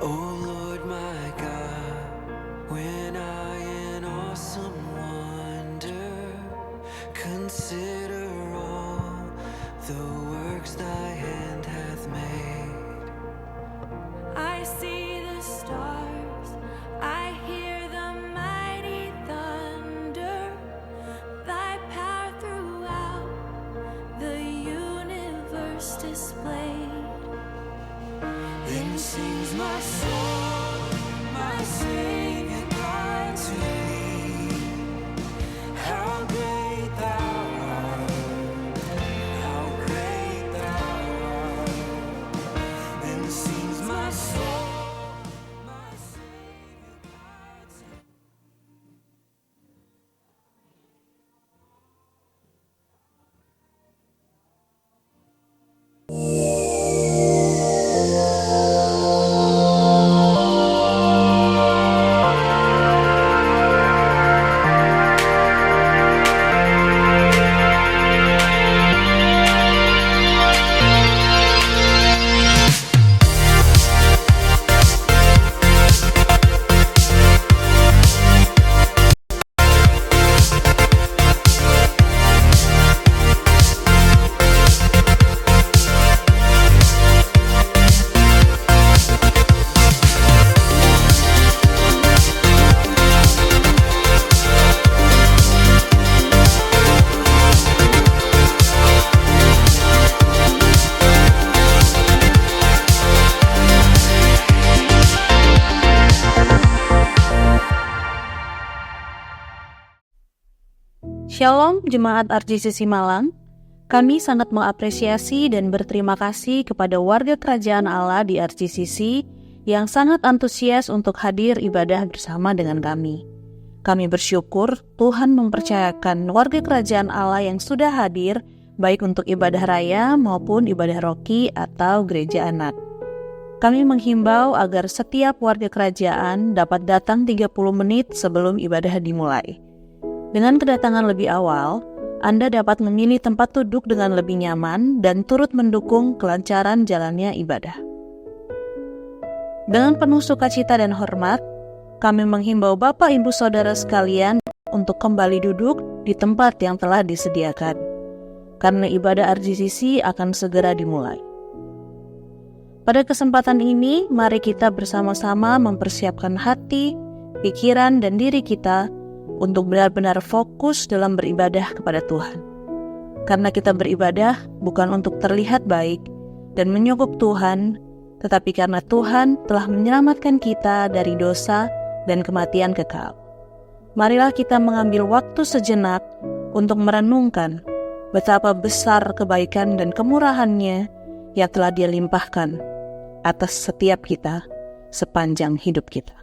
Oh Lord my God, when I in awesome wonder consider all the works thy hand hath made. I see the stars, I hear the mighty thunder, thy power throughout the universe displayed. Then sings my soul, my Savior God to thee. How great thou art, how great thou art. Then sings my soul, my Savior God to thee. Shalom Jemaat RJCC Malang, kami sangat mengapresiasi dan berterima kasih kepada warga kerajaan Allah di RJCC yang sangat antusias untuk hadir ibadah bersama dengan kami. Kami bersyukur Tuhan mempercayakan warga kerajaan Allah yang sudah hadir baik untuk ibadah raya maupun ibadah roki atau gereja anak. Kami menghimbau agar setiap warga kerajaan dapat datang 30 menit sebelum ibadah dimulai. Dengan kedatangan lebih awal, Anda dapat memilih tempat duduk dengan lebih nyaman dan turut mendukung kelancaran jalannya ibadah. Dengan penuh sukacita dan hormat, kami menghimbau Bapak Ibu Saudara sekalian untuk kembali duduk di tempat yang telah disediakan, karena ibadah RJCC akan segera dimulai. Pada kesempatan ini, mari kita bersama-sama mempersiapkan hati, pikiran, dan diri kita untuk benar-benar fokus dalam beribadah kepada Tuhan. Karena kita beribadah bukan untuk terlihat baik dan menyugup Tuhan, tetapi karena Tuhan telah menyelamatkan kita dari dosa dan kematian kekal. Marilah kita mengambil waktu sejenak untuk merenungkan betapa besar kebaikan dan kemurahan-Nya yang telah Dia limpahkan atas setiap kita sepanjang hidup kita.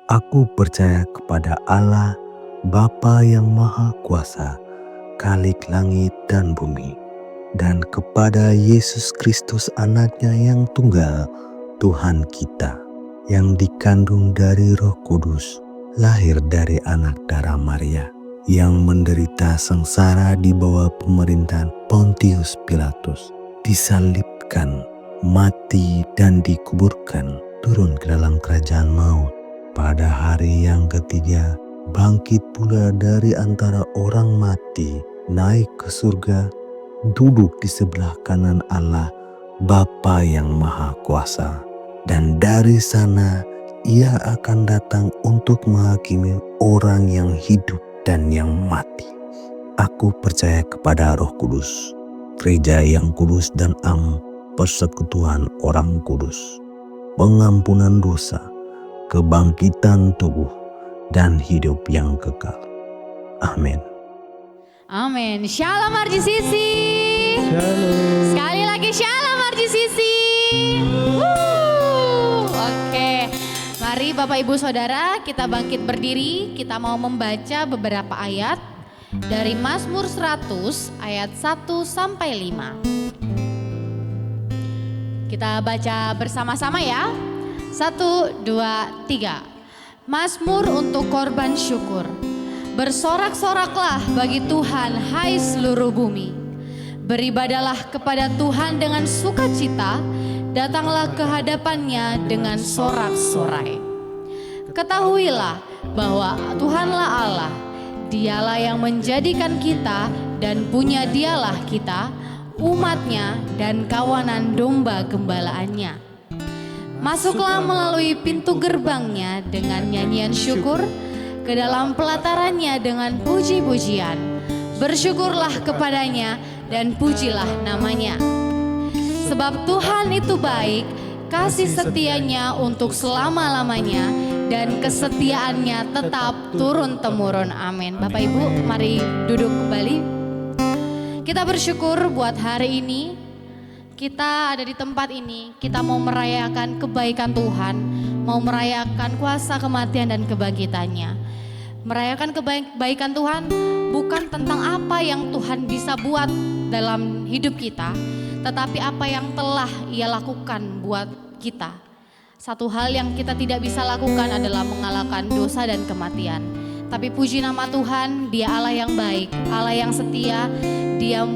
Aku percaya kepada Allah, Bapa yang Maha Kuasa, Khalik langit dan bumi, dan kepada Yesus Kristus anaknya yang tunggal, Tuhan kita, yang dikandung dari Roh Kudus, lahir dari anak darah Maria, yang menderita sengsara di bawah pemerintahan Pontius Pilatus, disalibkan, mati dan dikuburkan, turun ke dalam kerajaan maut. Pada hari yang ketiga, bangkit pula dari antara orang mati, naik ke surga, duduk di sebelah kanan Allah, Bapa yang Maha Kuasa. Dan dari sana Ia akan datang untuk menghakimi orang yang hidup dan yang mati. Aku percaya kepada Roh Kudus, gereja yang kudus dan am, persekutuan orang kudus, pengampunan dosa, kebangkitan tubuh, dan hidup yang kekal. Amin. Amin. Shalom RGCC. Shalom. Sekali lagi shalom RGCC. Oke. Mari Bapak Ibu Saudara, kita bangkit berdiri. Kita mau membaca beberapa ayat dari Mazmur 100 ayat 1 sampai 5. Kita baca bersama-sama ya. 1, 2, 3. Mazmur untuk korban syukur. Bersorak-soraklah bagi Tuhan, hai seluruh bumi. Beribadalah kepada Tuhan dengan sukacita, datanglah ke hadapannya dengan sorak-sorai. Ketahuilah bahwa Tuhanlah Allah, Dialah yang menjadikan kita dan punya Dialah kita, umatnya dan kawanan domba gembalaannya. Masuklah melalui pintu gerbangnya dengan nyanyian syukur, ke dalam pelatarannya dengan puji-pujian. Bersyukurlah kepadanya dan pujilah namanya. Sebab Tuhan itu baik, kasih setianya untuk selama-lamanya, dan kesetiaannya tetap turun-temurun. Amin. Bapak Ibu, mari duduk kembali. Kita bersyukur buat hari ini. Kita ada di tempat ini, kita mau merayakan kebaikan Tuhan, mau merayakan kuasa kematian dan kebangkitannya. Merayakan kebaikan Tuhan bukan tentang apa yang Tuhan bisa buat dalam hidup kita, tetapi apa yang telah Ia lakukan buat kita. Satu hal yang kita tidak bisa lakukan adalah mengalahkan dosa dan kematian. Tapi puji nama Tuhan, Dia Allah yang baik, Allah yang setia, Dia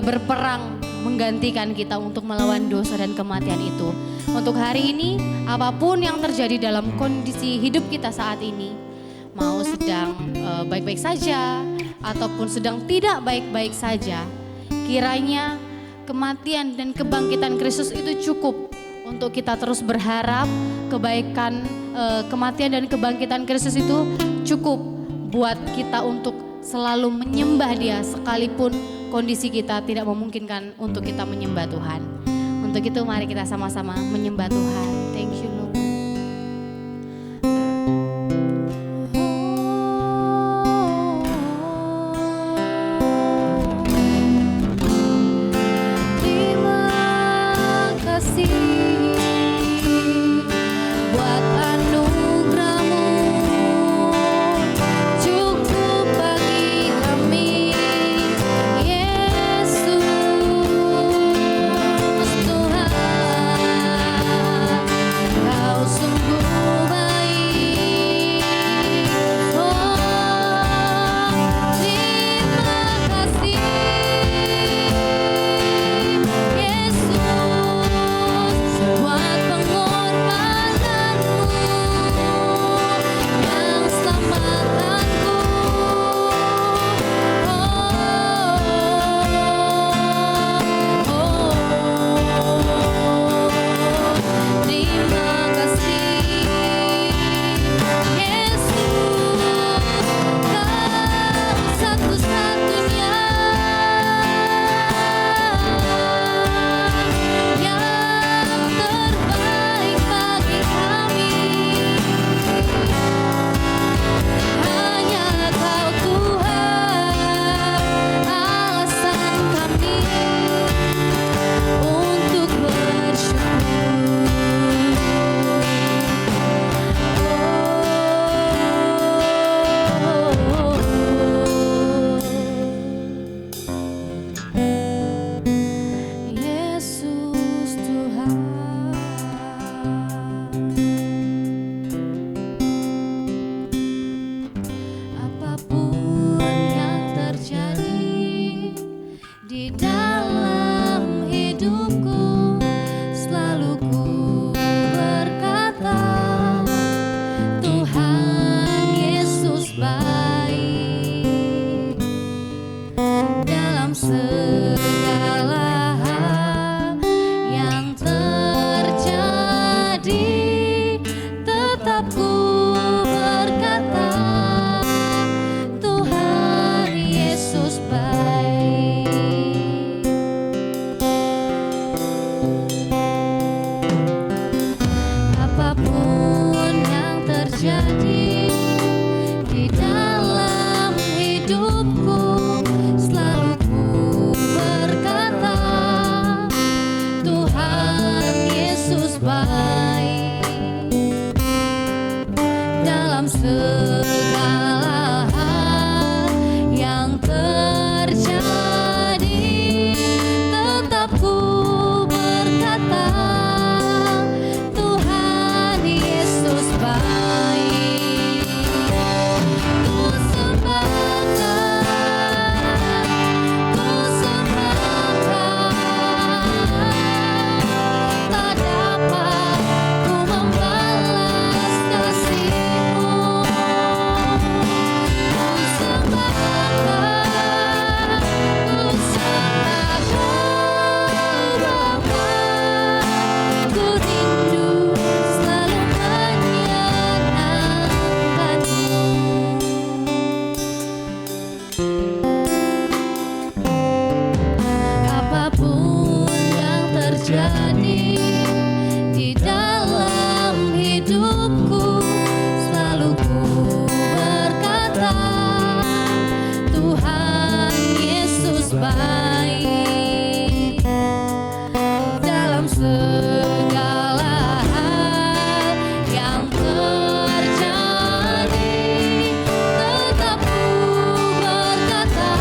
berperang menggantikan kita untuk melawan dosa dan kematian itu. Untuk hari ini, apapun yang terjadi dalam kondisi hidup kita saat ini, mau sedang baik-baik saja ataupun sedang tidak baik-baik saja, kiranya kematian dan kebangkitan Kristus itu cukup untuk kita terus berharap. Kematian dan kebangkitan Kristus itu cukup buat kita untuk selalu menyembah Dia sekalipun kondisi kita tidak memungkinkan untuk kita menyembah Tuhan. Untuk itu mari kita sama-sama menyembah Tuhan. Thank you Lord. Terima kasih buat anugerah-Mu, cukup bagi kami, Yesus Tuhan. Kau terjadi di dalam hidupku. Selalu ku berkata, Tuhan Yesus baik. Dalam segala hal yang terjadi, tetap ku berkata,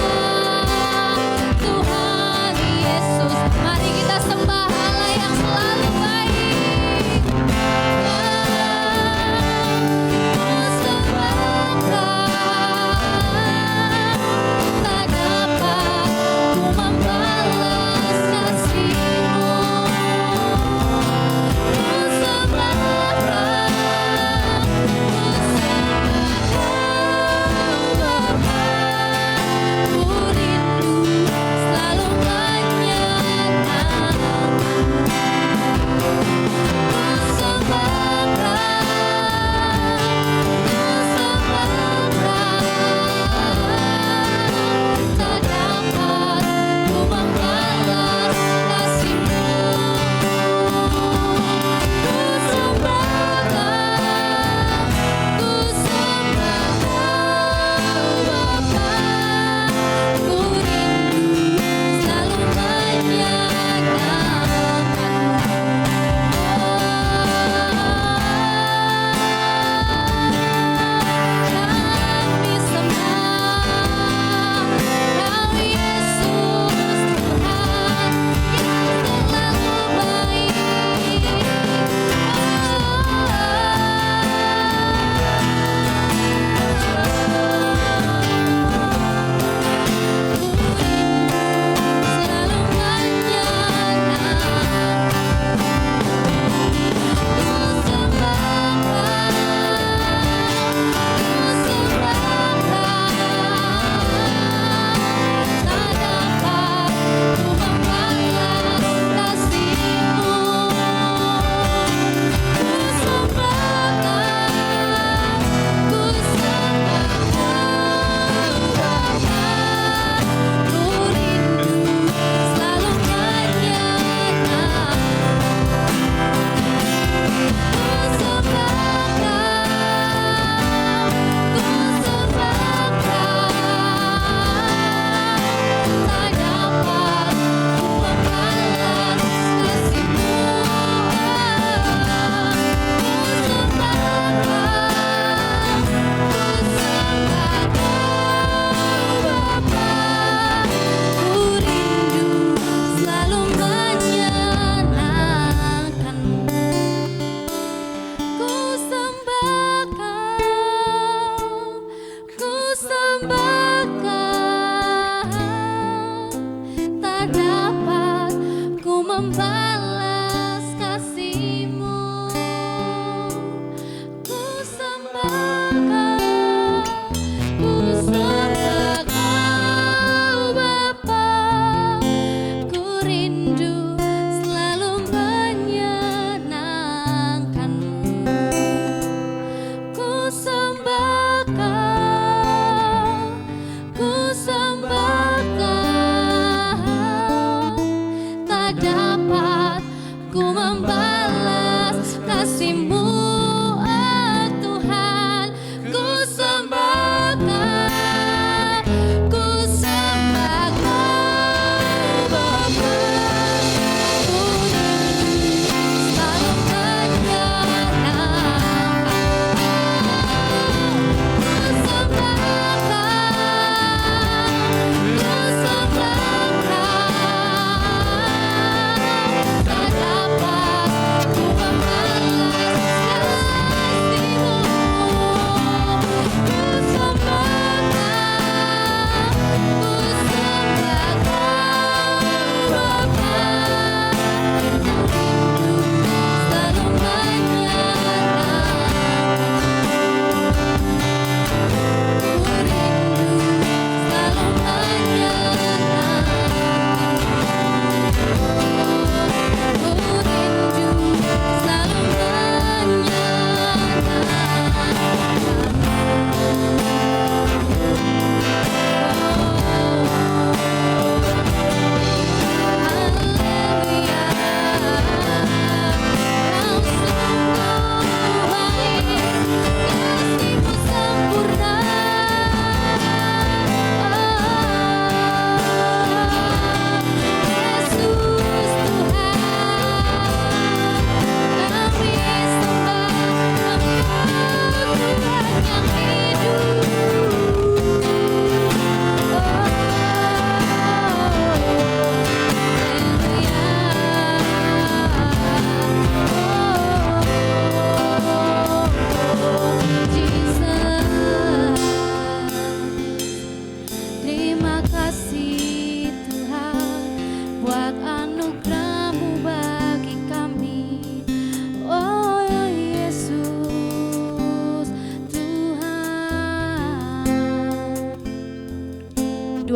Tuhan Yesus. Mari kita sembah Allah yang selalu baik. Ku sembah tak dapat ku membalas kasih-Mu. Ku sembah Bapa, ku rindu selalu menyatakan. Ku sembah tak dapat ku membalas kasih-Mu. Ku sembah, ku sembah Bapa, ku rindu selalu menyatakan. Kami sembah Kau Yesus Tuhan yang selalu baik. Selalu menyatakan. Ku sembah, ku sembah, tak dapat ku membalas kasih-Mu. Ku sembah, ku sembah Bapa, ku rindu selalu menyatakan. Tak dapat ku membalas kasih-Mu. Ku sembah, ku sembah Bapa, ku rindu selalu menyenangkan-Mu. Ku sembah, ku sembah, tak dapat ku membalas kasih-Mu, oh Tuhan. Ku sembah, ku sembah Bapa, ku rindu selalu menyenangkan. Ku sembah, tak dapat ku membalas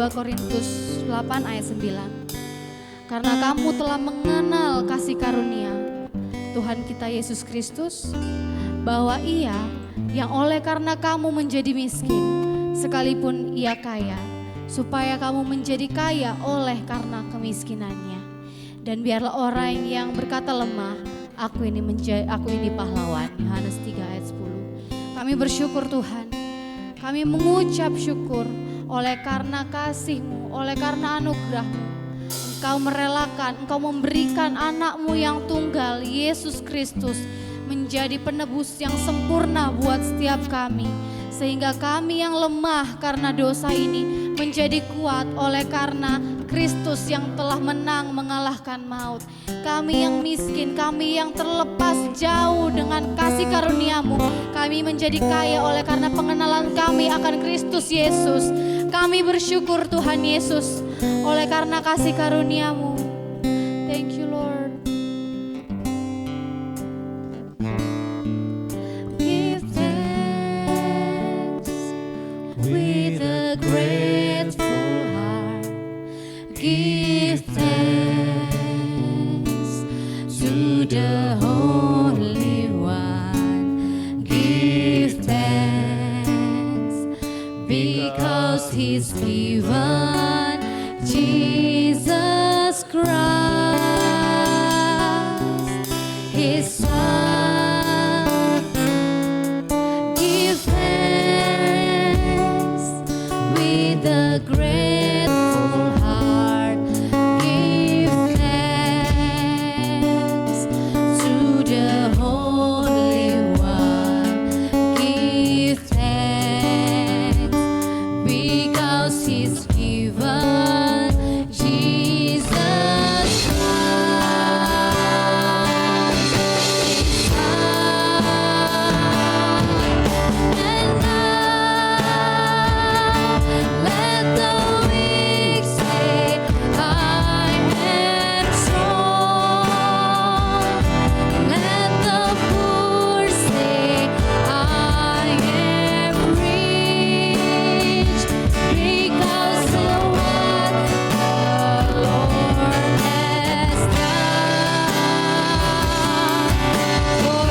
2 Korintus 8 ayat 9. Karena kamu telah mengenal kasih karunia Tuhan kita Yesus Kristus, bahwa Ia yang oleh karena kamu menjadi miskin, sekalipun Ia kaya, supaya kamu menjadi kaya oleh karena kemiskinannya. Dan biarlah orang yang berkata lemah, aku ini pahlawan. Yohanes 3 ayat 10. Kami bersyukur Tuhan, kami mengucap syukur oleh karena kasih-Mu, oleh karena anugerah-Mu. Engkau merelakan, Engkau memberikan anak-Mu yang tunggal, Yesus Kristus, menjadi penebus yang sempurna buat setiap kami. Sehingga kami yang lemah karena dosa ini menjadi kuat oleh karena Kristus yang telah menang mengalahkan maut. Kami yang miskin, kami yang terlepas jauh dengan kasih karunia-Mu, kami menjadi kaya oleh karena pengenalan kami akan Kristus Yesus. Kami bersyukur Tuhan Yesus oleh karena kasih karunia-Mu. Thank you Lord. Give thanks with a grateful heart. Give thanks to the Holy One. Give thanks because He's given Jesus Christ, His Son. Give thanks with a grateful heart. Give thanks to the Holy One. Give thanks because He's given Jesus Christ, His Son. And now let the weak say, I am strong. Let the poor say, I am rich, because of what the Lord has done for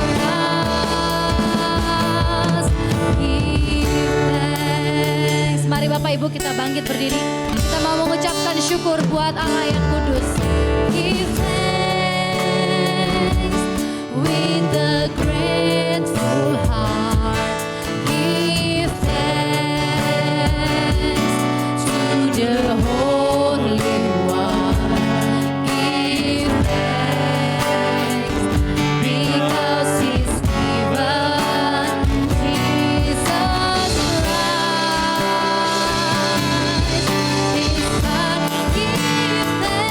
us. Give thanks. Mari Bapak Ibu kita bangkit berdiri. Kita mau mengucapkan syukur buat Allah yang kudus. Give thanks with a grateful heart. Give thanks to the Holy One. Give thanks because He's given Jesus Christ, His Son. Give thanks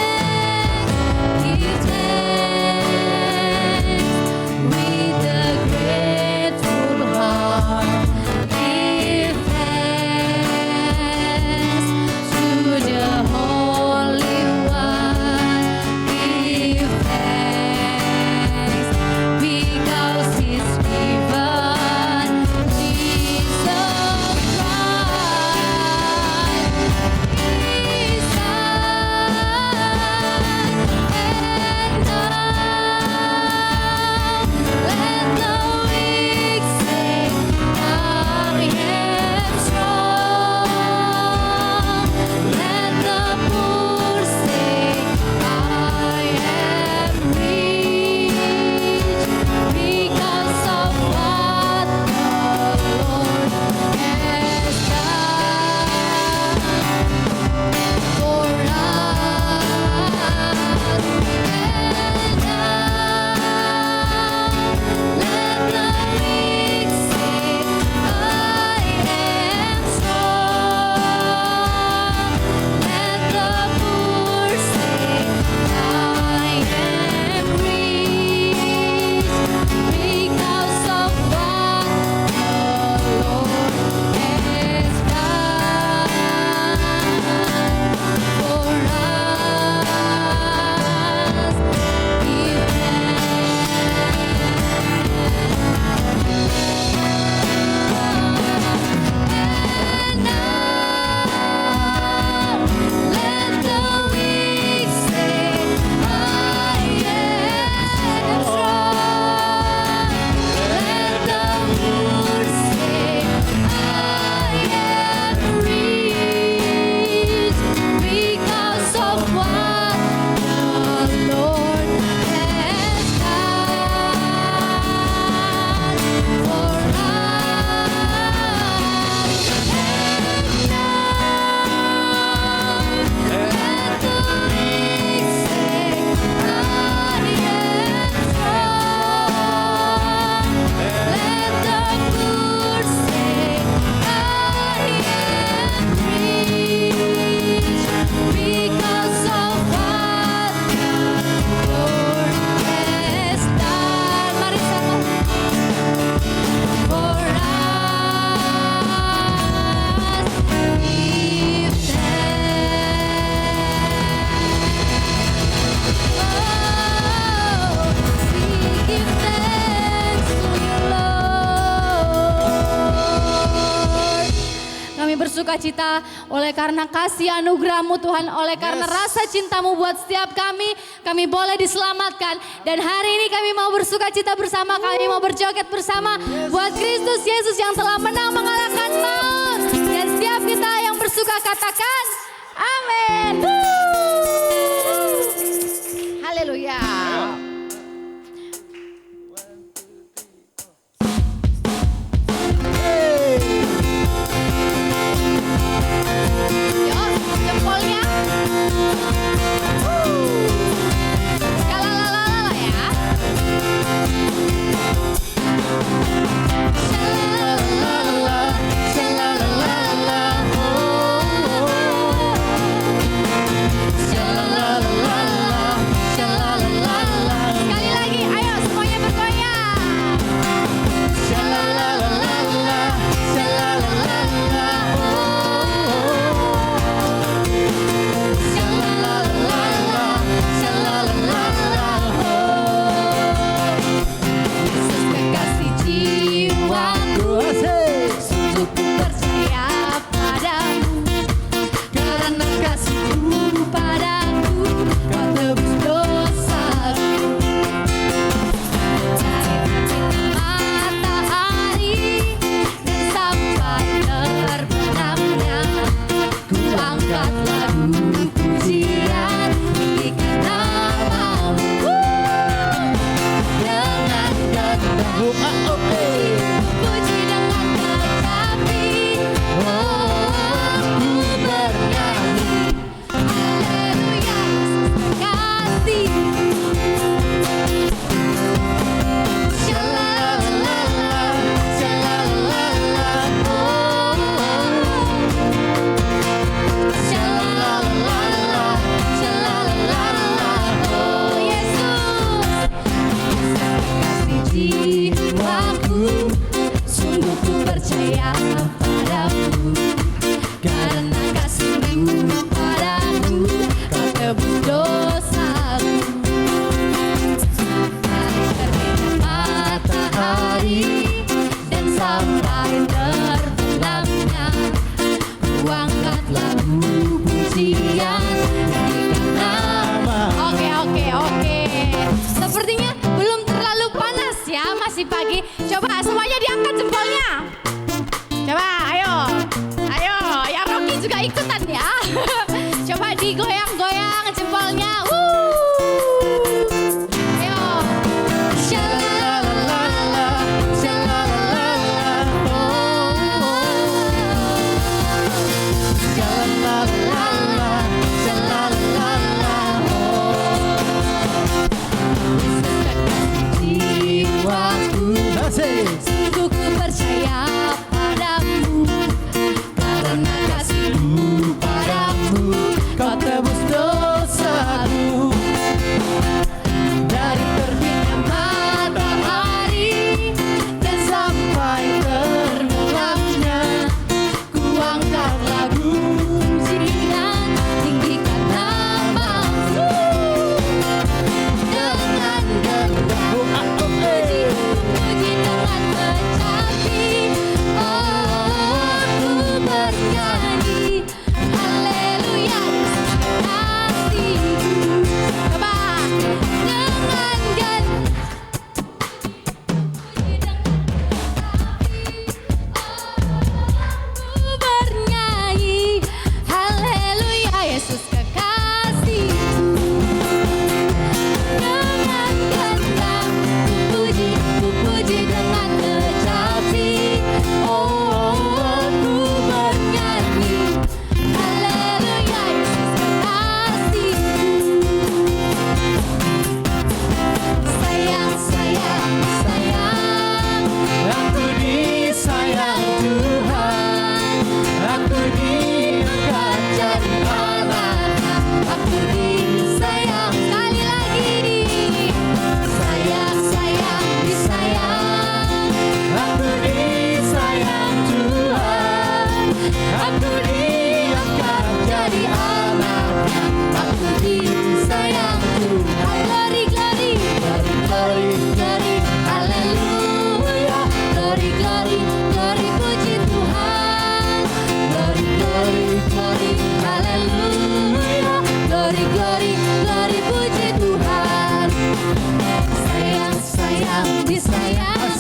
bersukacita oleh karena kasih anugerah-Mu Tuhan, oleh karena rasa cinta-Mu buat setiap kami boleh diselamatkan. Dan hari ini kami mau bersukacita bersama, kami mau berjoget bersama buat Kristus Yesus yang telah menang mengalahkan maut. Dan setiap kita yang bersuka katakan, amin. Haleluya. Yuk, jempolnya. Shalalalala ya. Shalalalala, shalalalala, shalalalala, shalalalala. Sekali lagi, ayo semuanya bergoyang. Shalalalala, shalalalala, shalalalala, shalalalala. Yesus kekasih jiwaku, sungguh ku percaya padamu. Karena kasih-Mu padaku, Kau tebus dosaku. Dari terbit matahari dan sampai terbenamnya, ku angkat lagu pujian tinggikan nama-Mu. Dengan gandang puji dengan kecapi, ku bernyanyi. Haleluya, Yesus terkasih. Shalalalala, shalalalala, shalalalala, shalalalala. Yesus, kekasih jiwaku, sungguh ku percaya padamu. Karena kasih-Mu padaku, Kau tebus dosaku. Dari terbitnya matahari dan sampai terbenamnya, ku angkat lagu pujian tinggikan nama. Oke. Sepertinya belum terlalu panas ya, masih pagi. Coba semuanya diangkat jempolnya. Coba, ayo, yang Rocky juga ikutan ya. Coba digoyang-goyang jempolnya. Ayo. Shalalalala, shalalalala, shalalalala, shalalalala. Yesus kekasih jiwaku, sungguh ku percaya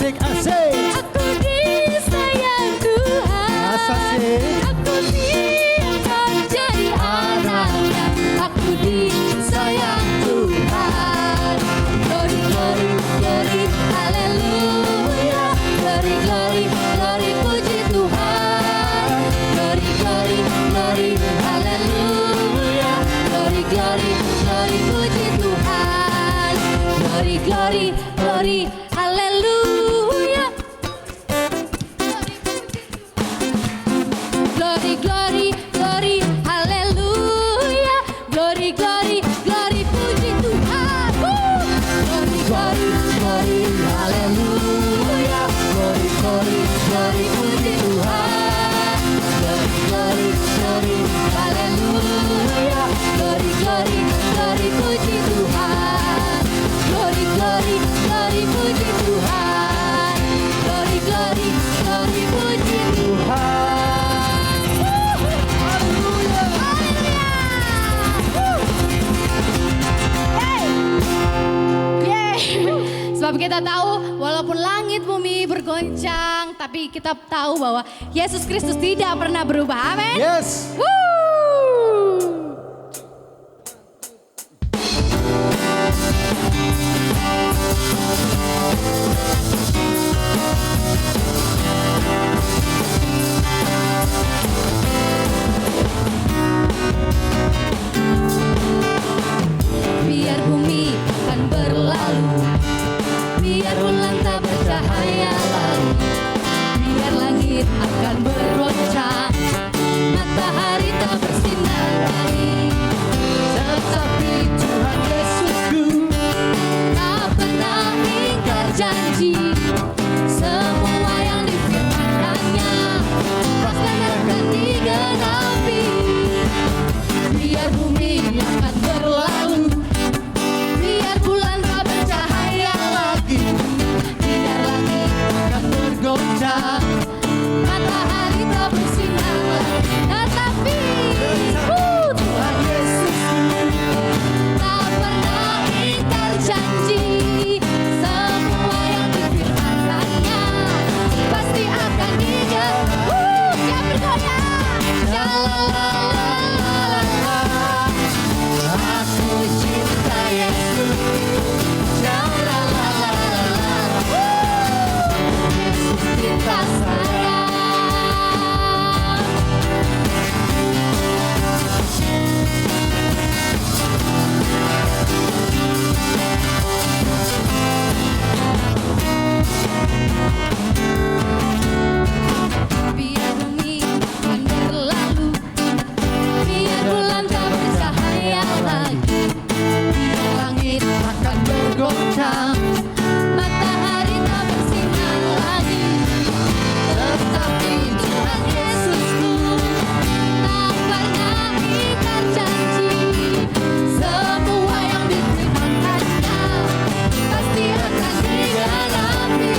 Asik, asik. Aku disayang Tuhan. Asik. Aku diangkat jadi anaknya. Aku disayang Tuhan. Glory, glory, glory, haleluya. Glory, glory, glory, puji Tuhan. Glory, glory, glory, haleluya. Glory, glory, glory, puji Tuhan. Glory, glory, glory, haleluya. Glory, glory, glory, haleluya. Glory, glory, glory, puji Tuhan. Glory, glory, glory, haleluya. Glory, glory, glory, puji Tuhan. Glory, glory, glory, haleluya. Glory, glory, glory, puji Tuhan. Glory, glory, glory, puji Tuhan. Glory, glory, glory, puji Tuhan. Sebab kita tahu walaupun langit bumi bergoncang, tapi kita tahu bahwa Yesus Kristus tidak pernah berubah. Amin. Yes. Woo! Biar bumi akan berlalu, biar bulan tak bercahaya lagi, biar langit akan bergoncang, matahari tak bersinar lagi, tetapi Tuhan Yesusku tak pernah ingkar janji. Semua yang difirmankannya pasti akan digenapi. Biar bumi akan berlalu, biar bulan tak bercahaya lagi, biar langit akan bergoncang, matahari tak bersinar lagi, tetapi Tuhan Yesus tak pernah ingkar janji. Semua yang difirmankannya pasti akan digenapi. Yang bergoyang, aku cinta Yesus. Yesus cinta saya. Biar bumi akan berlalu, biar bulan tak bercahaya lagi, biar langit akan bergoncang, matahari tak bersinar lagi, tetapi Tuhan Yesusku tak pernah ingkar janji. Semua yang difirmankannya pasti akan digenapi.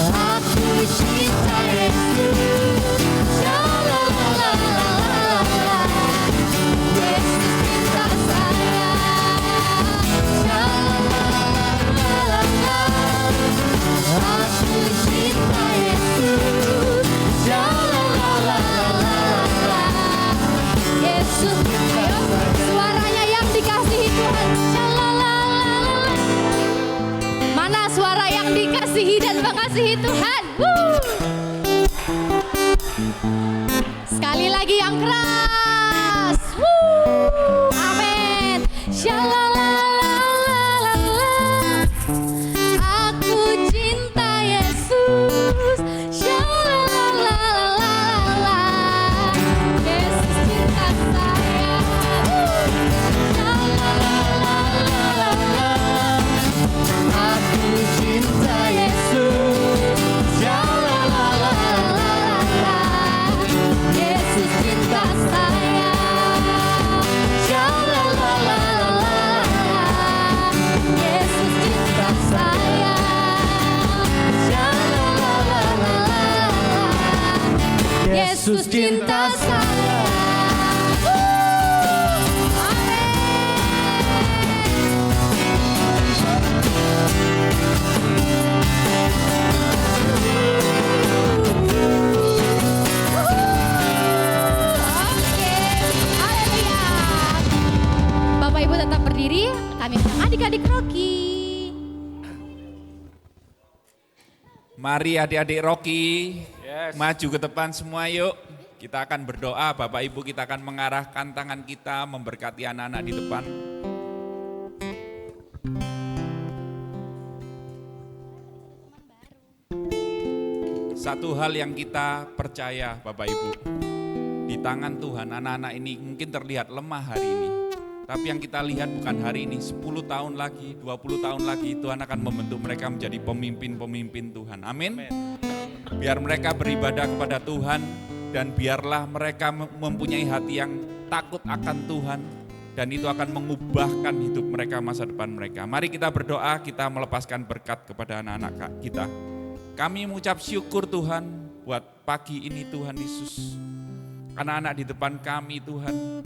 Aku cinta Yesus. Yesus cinta saya. Aku cinta Yesus. Yesus, ayo suaranya yang dikasihi Tuhan. Mana suara yang dikasihi dan mengasihi Tuhan? Sekali lagi yang keras. Amin. Shalalalala. Aku cinta Yesus. Shalalalala. Yesus cinta saya. Shalalalala. Aku cinta Yesus. Shalalalala. Yesus cinta saya. Shalalalala. Yesus cinta saya. Shalalalala. Yesus cinta saya. Amin. berdiri, kami undang adik-adik Rocky. Mari adik-adik Rocky, maju ke depan semua yuk. Kita akan berdoa, Bapak Ibu kita akan mengarahkan tangan kita memberkati anak-anak di depan. Satu hal yang kita percaya Bapak Ibu, di tangan Tuhan anak-anak ini mungkin terlihat lemah hari ini. Tapi yang kita lihat bukan hari ini, 10 tahun lagi, 20 tahun lagi Tuhan akan membentuk mereka menjadi pemimpin-pemimpin Tuhan. Amin. Biar mereka beribadah kepada Tuhan dan biarlah mereka mempunyai hati yang takut akan Tuhan. Dan itu akan mengubahkan hidup mereka, masa depan mereka. Mari kita berdoa, kita melepaskan berkat kepada anak-anak kita. Kami mengucap syukur Tuhan buat pagi ini Tuhan Yesus. Anak-anak di depan kami Tuhan,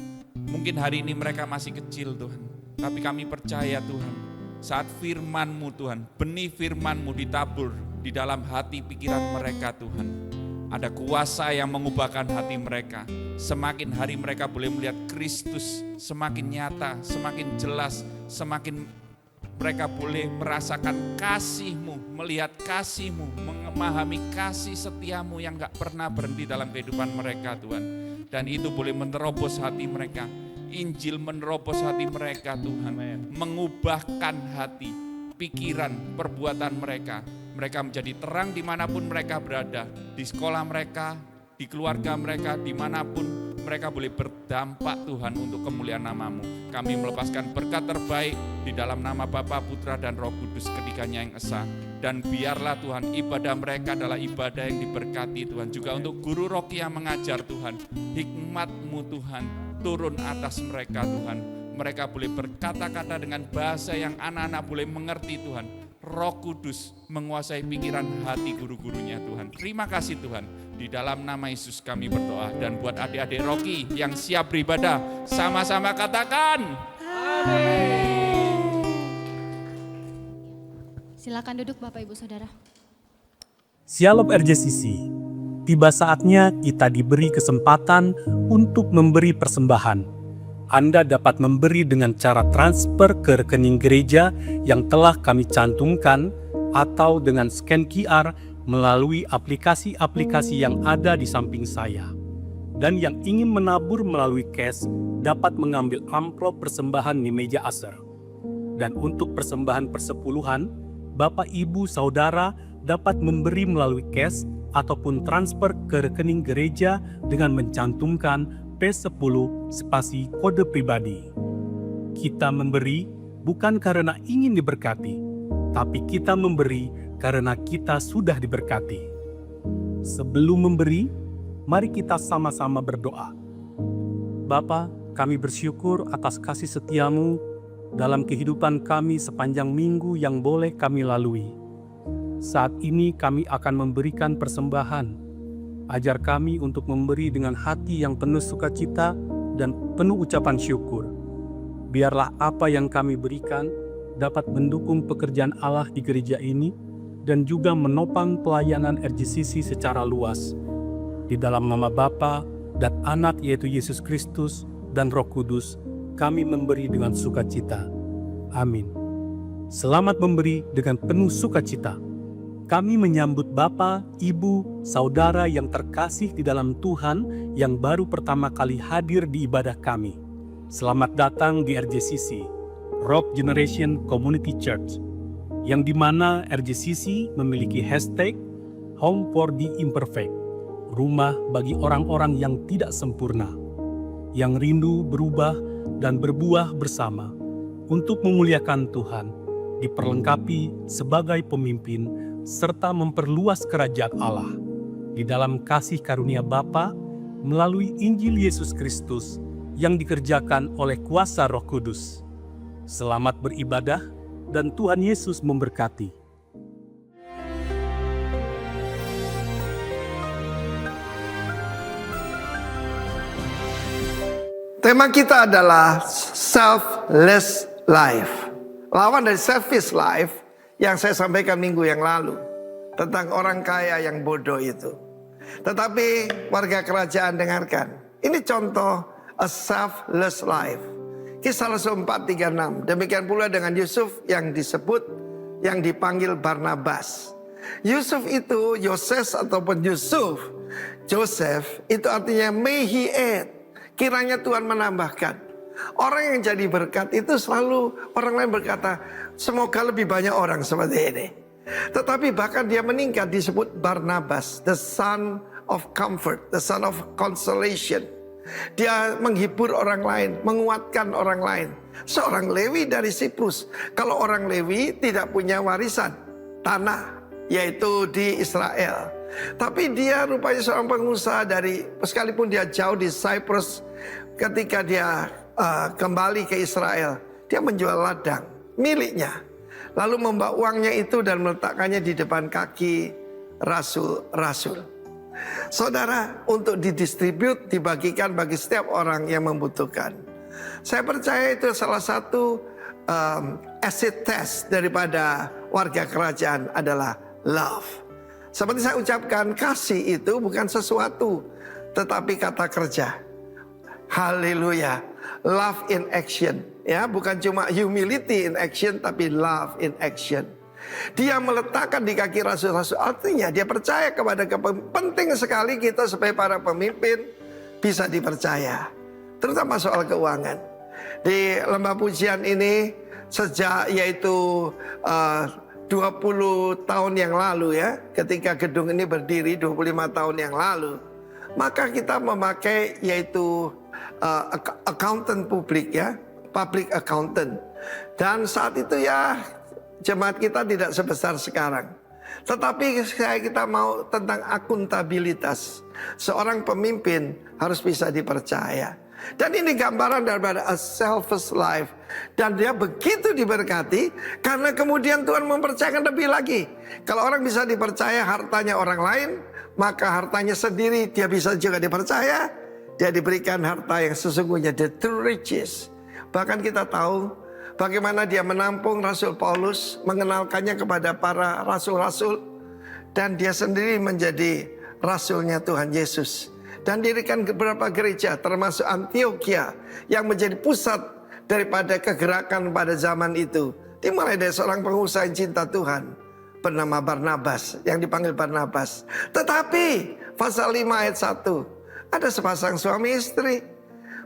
mungkin hari ini mereka masih kecil Tuhan. Tapi kami percaya Tuhan, saat firman-Mu Tuhan, benih firman-Mu ditabur di dalam hati pikiran mereka Tuhan. Ada kuasa yang mengubahkan hati mereka. Semakin hari mereka boleh melihat Kristus semakin nyata, semakin jelas, semakin mereka boleh merasakan kasih-Mu, melihat kasih-Mu, memahami kasih setia-Mu yang gak pernah berhenti dalam kehidupan mereka Tuhan. Dan itu boleh menerobos hati mereka. Injil menerobos hati mereka Tuhan. Mengubahkan hati, pikiran, perbuatan mereka. Mereka menjadi terang dimanapun mereka berada. Di sekolah mereka, di keluarga mereka, dimanapun mereka boleh berdampak Tuhan untuk kemuliaan nama-Mu. Kami melepaskan berkat terbaik di dalam nama Bapa, Putra, dan Roh Kudus ketiganya yang esa. Dan biarlah Tuhan ibadah mereka adalah ibadah yang diberkati Tuhan. Juga untuk guru Rocky yang mengajar Tuhan. Hikmat-Mu Tuhan turun atas mereka Tuhan. Mereka boleh berkata-kata dengan bahasa yang anak-anak boleh mengerti Tuhan. Roh Kudus menguasai pikiran hati guru-gurunya Tuhan. Terima kasih Tuhan. Di dalam nama Yesus kami berdoa. Dan buat adik-adik Rocky yang siap beribadah, sama-sama katakan amin. Silakan duduk Bapak Ibu Saudara. Shalom RJCC, tiba saatnya kita diberi kesempatan untuk memberi persembahan. Anda dapat memberi dengan cara transfer ke rekening gereja yang telah kami cantumkan atau dengan scan QR melalui aplikasi-aplikasi yang ada di samping saya. Dan yang ingin menabur melalui cash dapat mengambil amplop persembahan di meja Aser. Dan untuk persembahan persepuluhan, Bapak Ibu Saudara dapat memberi melalui cash ataupun transfer ke rekening gereja dengan mencantumkan P10 spasi kode pribadi. Kita memberi bukan karena ingin diberkati, tapi kita memberi karena kita sudah diberkati. Sebelum memberi, mari kita sama-sama berdoa. Bapa, kami bersyukur atas kasih setia-Mu dalam kehidupan kami sepanjang minggu yang boleh kami lalui. Saat ini kami akan memberikan persembahan. Ajar kami untuk memberi dengan hati yang penuh sukacita dan penuh ucapan syukur. Biarlah apa yang kami berikan dapat mendukung pekerjaan Allah di gereja ini dan juga menopang pelayanan RJCC secara luas. Di dalam nama Bapa dan Anak yaitu Yesus Kristus dan Roh Kudus, kami memberi dengan sukacita. Amin. Selamat memberi dengan penuh sukacita. Kami menyambut Bapa, Ibu, Saudara yang terkasih di dalam Tuhan yang baru pertama kali hadir di ibadah kami. Selamat datang di RJCC, Rock Generation Community Church, yang dimana RJCC memiliki hashtag Home for the Imperfect, rumah bagi orang-orang yang tidak sempurna, yang rindu berubah dan berbuah bersama untuk memuliakan Tuhan, diperlengkapi sebagai pemimpin serta memperluas kerajaan Allah di dalam kasih karunia Bapa melalui Injil Yesus Kristus yang dikerjakan oleh kuasa Roh Kudus. Selamat beribadah dan Tuhan Yesus memberkati. Tema kita adalah selfless life. Lawan dari selfish life yang saya sampaikan minggu yang lalu tentang orang kaya yang bodoh itu. Tetapi warga kerajaan dengarkan, ini contoh a selfless life Kisah Rasul 4:36. Demikian pula dengan Yusuf yang dipanggil Barnabas. Yusuf itu, Yoses ataupun Yusuf, Joseph itu artinya may he add. Kiranya Tuhan menambahkan. Orang yang jadi berkat itu selalu orang lain berkata, semoga lebih banyak orang seperti ini. Tetapi bahkan dia meningkat disebut Barnabas, the son of comfort, the son of consolation. Dia menghibur orang lain, menguatkan orang lain. Seorang Lewi dari Siprus. Kalau orang Lewi tidak punya warisan tanah, yaitu di Israel. Tapi dia rupanya seorang pengusaha sekalipun dia jauh di Cyprus, ketika dia kembali ke Israel, dia menjual ladang miliknya. Lalu membawa uangnya itu dan meletakkannya di depan kaki rasul-rasul. Saudara, untuk dibagikan bagi setiap orang yang membutuhkan. Saya percaya itu salah satu acid test daripada warga kerajaan adalah love. Seperti saya ucapkan, kasih itu bukan sesuatu, tetapi kata kerja. Haleluya. Love in action. Ya, bukan cuma humility in action, tapi love in action. Dia meletakkan di kaki rasul-rasul. Artinya dia percaya kepada penting sekali kita sebagai para pemimpin bisa dipercaya. Terutama soal keuangan. Di lembah pujian ini sejak yaitu 20 tahun yang lalu ya. Ketika gedung ini berdiri 25 tahun yang lalu. Maka kita memakai yaitu accountant publik ya. Public accountant. Dan saat itu ya jemaat kita tidak sebesar sekarang. Tetapi kita mau tentang akuntabilitas. Seorang pemimpin harus bisa dipercaya. Dan ini gambaran daripada a selfless life. Dan dia begitu diberkati karena kemudian Tuhan mempercayakan lebih lagi. Kalau orang bisa dipercaya hartanya orang lain, maka hartanya sendiri dia bisa juga dipercaya. Dia diberikan harta yang sesungguhnya, the true riches. Bahkan kita tahu bagaimana dia menampung Rasul Paulus, mengenalkannya kepada para rasul-rasul. Dan dia sendiri menjadi rasulnya Tuhan Yesus. Dan dirikan beberapa gereja termasuk Antioquia yang menjadi pusat daripada kegerakan pada zaman itu. Dimulai dari seorang pengusaha yang cinta Tuhan bernama Barnabas, yang dipanggil Barnabas. Tetapi pasal 5 ayat 1 ada sepasang suami istri.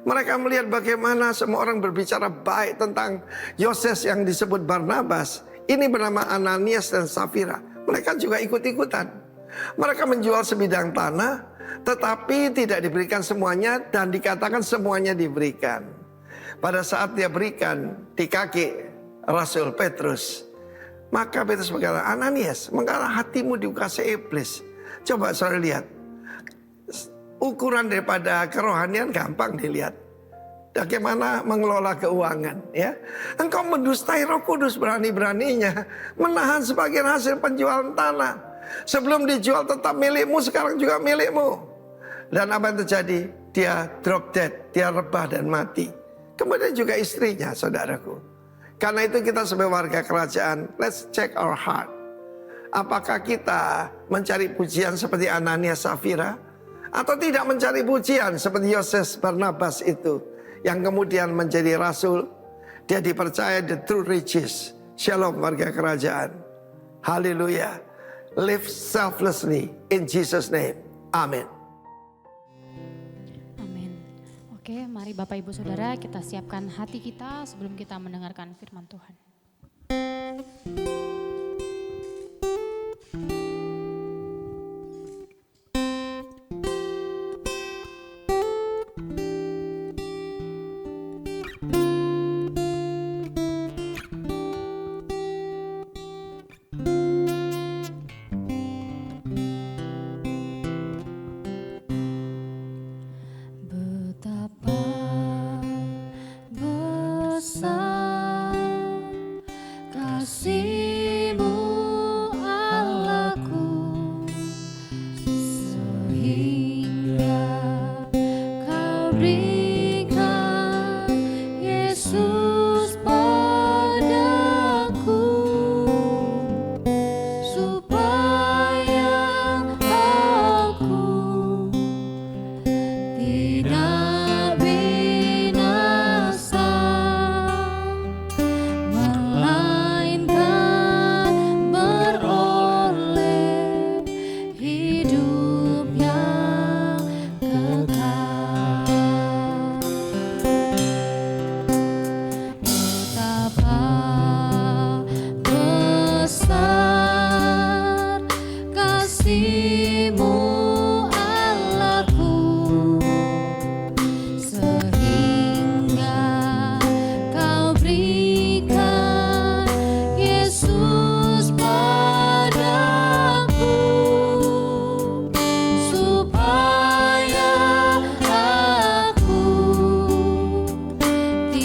Mereka melihat bagaimana semua orang berbicara baik tentang Yoses yang disebut Barnabas. Ini bernama Ananias dan Safira. Mereka juga ikut-ikutan. Mereka menjual sebidang tanah, tetapi tidak diberikan semuanya dan dikatakan semuanya diberikan. Pada saat dia berikan di kaki Rasul Petrus, maka Petrus berkata, Ananias, mengapa hatimu dikuasai iblis? Coba saudara lihat. Ukuran daripada kerohanian gampang dilihat. Bagaimana mengelola keuangan ya. Engkau mendustai Roh Kudus berani-beraninya menahan sebagian hasil penjualan tanah. Sebelum dijual tetap milikmu, sekarang juga milikmu. Dan apa yang terjadi? Dia drop dead, dia rebah dan mati. Kemudian juga istrinya, saudaraku. Karena itu kita sebagai warga kerajaan, let's check our heart. Apakah kita mencari pujian seperti Ananias Safira? Atau tidak mencari pujian seperti Yoses Barnabas itu, yang kemudian menjadi rasul. Dia dipercaya the true riches. Shalom warga kerajaan. Haleluya. Live selflessly in Jesus name. Amin. Amin. Oke, mari Bapak Ibu Saudara kita siapkan hati kita sebelum kita mendengarkan firman Tuhan. Kasih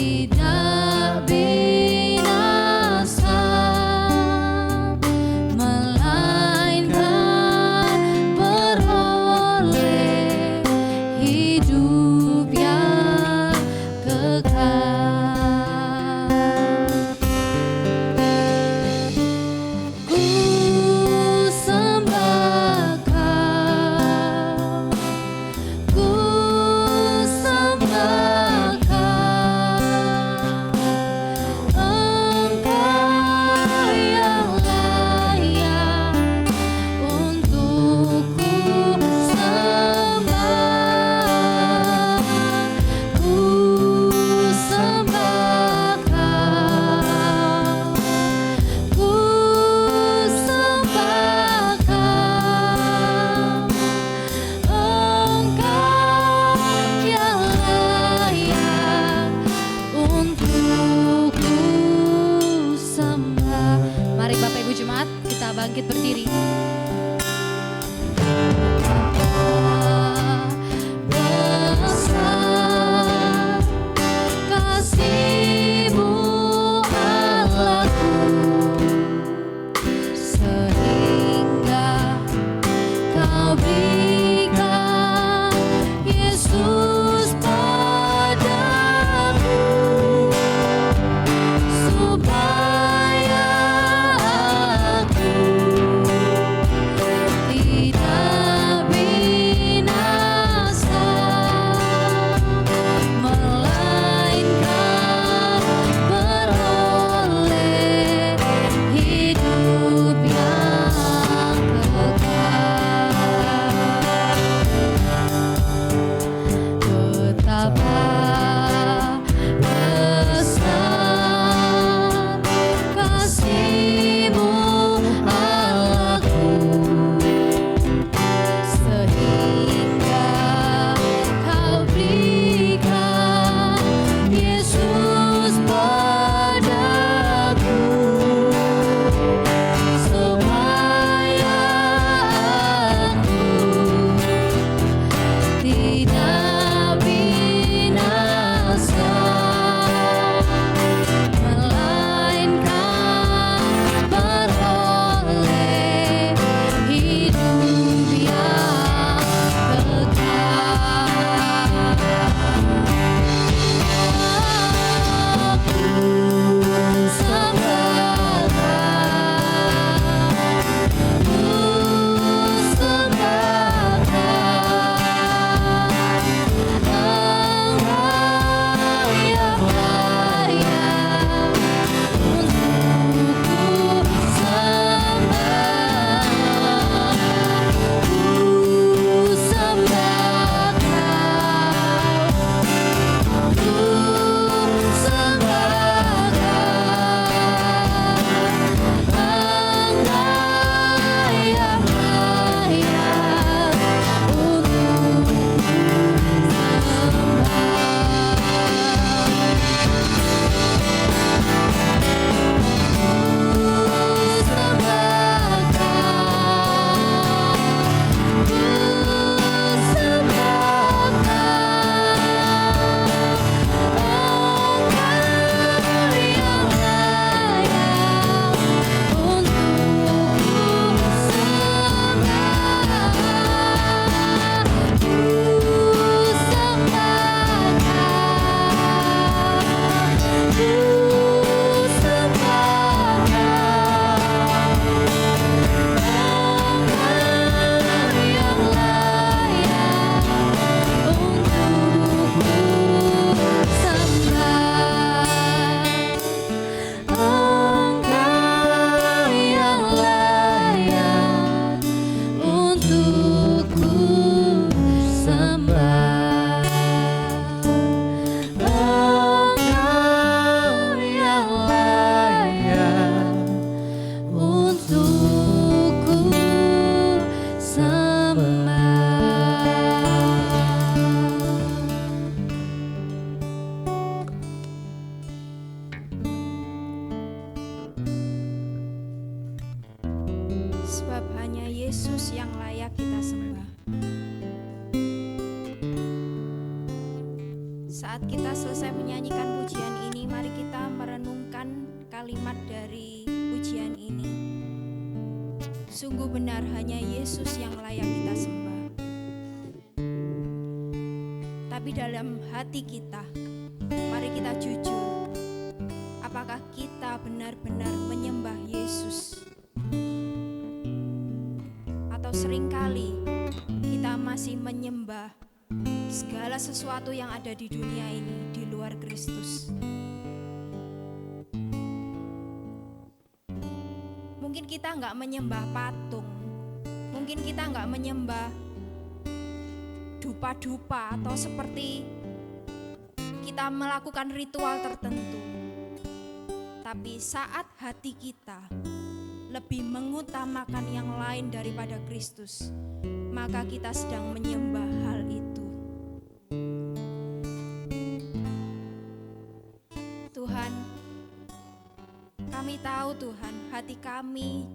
tidak binasa, melainkan beroleh hidup yang kekal. Ku sembah Kau, ku sembah Kau, Engkau yang layak untuk ku sembah. Ku sembah Kau, ku sembah Kau, Engkau yang layak untuk ku sembah. Mari Bapak Ibu Jemaat, kita bangkit berdiri. Besar kasih-Mu Allahku, sehingga Kau berikan Yesus padaku, supaya aku tidak binasa, melainkan beroleh hidup yang kekal. Betapa besar kasih-Mu Allahku, sehingga Kau berikan Yesus padaku, supaya aku tidak binasa, melainkan beroleh hidup yang kekal. Aku sembah Kau, ku sembah Kau, Engkau yang layak untuk ku sembah. Ku sembah Kau, ku sembah Kau, Engkau yang layak untuk ku sebab hanya Yesus yang layak kita sembah. Saat kita selesai menyanyikan pujian kalimat dari pujian ini. Sungguh benar hanya Yesus yang layak kita sembah. Tapi dalam hati kita, mari kita jujur. Apakah kita benar-benar menyembah Yesus? Atau seringkali kita masih menyembah segala sesuatu yang ada di dunia ini di luar Kristus. Mungkin kita nggak menyembah patung, mungkin kita nggak menyembah dupa-dupa atau seperti kita melakukan ritual tertentu. Tapi saat hati kita lebih mengutamakan yang lain daripada Kristus, maka kita sedang menyembah hal itu. Tuhan, kami tahu Tuhan, hati kami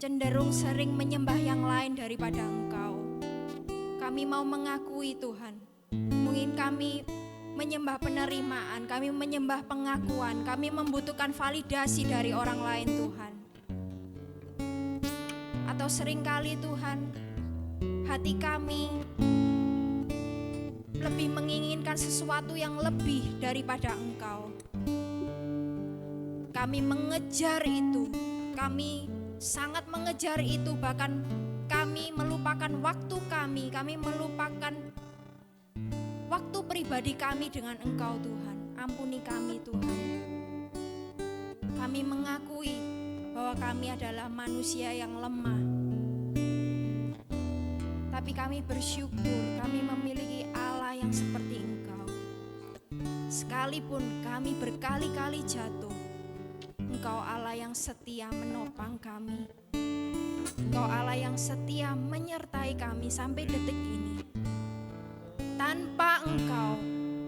cenderung sering menyembah yang lain daripada Engkau. Kami mau mengakui Tuhan, mungkin kami menyembah penerimaan, kami menyembah pengakuan, kami membutuhkan validasi dari orang lain Tuhan. Atau seringkali Tuhan, hati kami lebih menginginkan sesuatu yang lebih daripada Engkau. Kami mengejar itu, kami sangat mengejar itu, bahkan kami melupakan waktu kami melupakan waktu pribadi kami dengan Engkau Tuhan. Ampuni kami Tuhan. Kami mengakui bahwa kami adalah manusia yang lemah. Tapi kami bersyukur kami memiliki Allah yang seperti Engkau. Sekalipun kami berkali-kali jatuh, Engkau Allah yang setia menopang kami. Engkau Allah yang setia menyertai kami sampai detik ini. Tanpa Engkau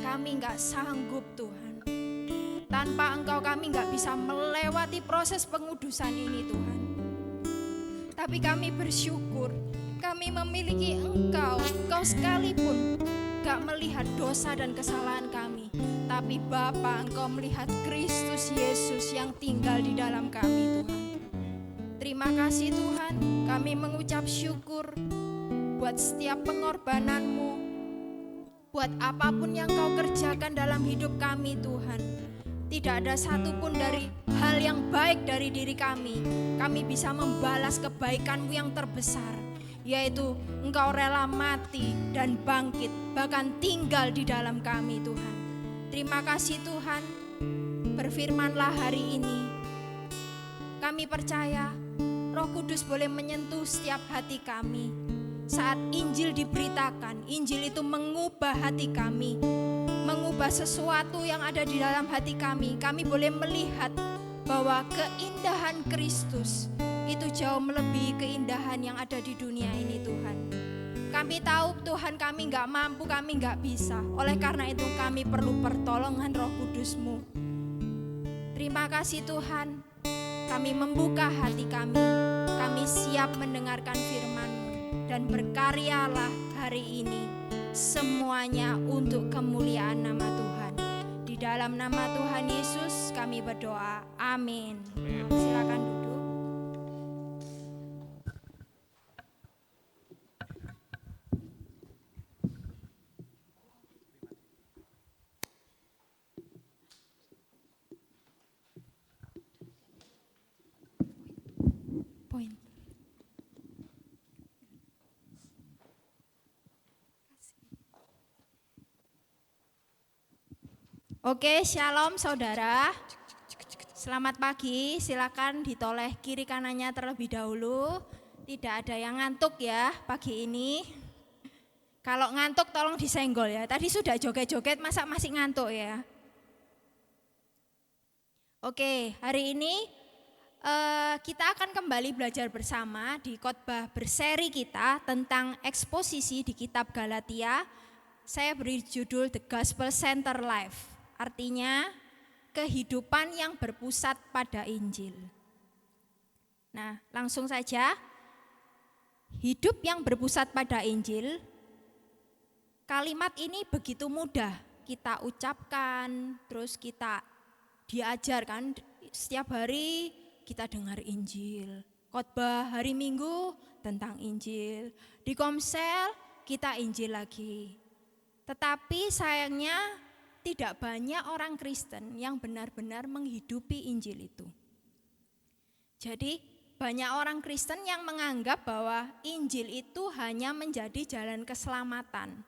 kami gak sanggup Tuhan. Tanpa Engkau kami gak bisa melewati proses pengudusan ini Tuhan. Tapi kami bersyukur kami memiliki Engkau. Engkau sekalipun gak melihat dosa dan kesalahan kami, tapi Bapa, Engkau melihat Kristus Yesus yang tinggal di dalam kami Tuhan. Terima kasih Tuhan, kami mengucap syukur buat setiap pengorbanan-Mu, buat apapun yang Kau kerjakan dalam hidup kami Tuhan. Tidak ada satupun dari hal yang baik dari diri kami bisa membalas kebaikan-Mu yang terbesar, yaitu Engkau rela mati dan bangkit, bahkan tinggal di dalam kami Tuhan. Terima kasih Tuhan, berfirman-Lah hari ini. Kami percaya Roh Kudus boleh menyentuh setiap hati kami. Saat Injil diberitakan, Injil itu mengubah hati kami, mengubah sesuatu yang ada di dalam hati kami. Kami boleh melihat bahwa keindahan Kristus itu jauh melebihi keindahan yang ada di dunia ini Tuhan. Kami tahu Tuhan kami gak mampu, kami gak bisa. Oleh karena itu kami perlu pertolongan Roh Kudus-Mu. Terima kasih Tuhan, kami membuka hati kami siap mendengarkan firman-Mu. Dan berkaryalah hari ini semuanya untuk kemuliaan nama Tuhan. Di dalam nama Tuhan Yesus kami berdoa, amin. Silakan duduk. Poin. Oke, shalom saudara. Selamat pagi, silakan ditoleh kiri kanannya terlebih dahulu. Tidak ada yang ngantuk ya pagi ini. Kalau ngantuk tolong disenggol ya. Tadi sudah joget-joget, masa masih ngantuk ya? Oke, hari ini kita akan kembali belajar bersama di khotbah berseri kita tentang eksposisi di kitab Galatia. Saya beri judul The Gospel Center Life. Artinya kehidupan yang berpusat pada Injil. Nah, langsung saja. Hidup yang berpusat pada Injil. Kalimat ini begitu mudah kita ucapkan, terus kita diajar kan, setiap hari kita dengar Injil. Khotbah hari Minggu tentang Injil. Di Komsel kita Injil lagi. Tetapi sayangnya tidak banyak orang Kristen yang benar-benar menghidupi Injil itu. Jadi banyak orang Kristen yang menganggap bahwa Injil itu hanya menjadi jalan keselamatan.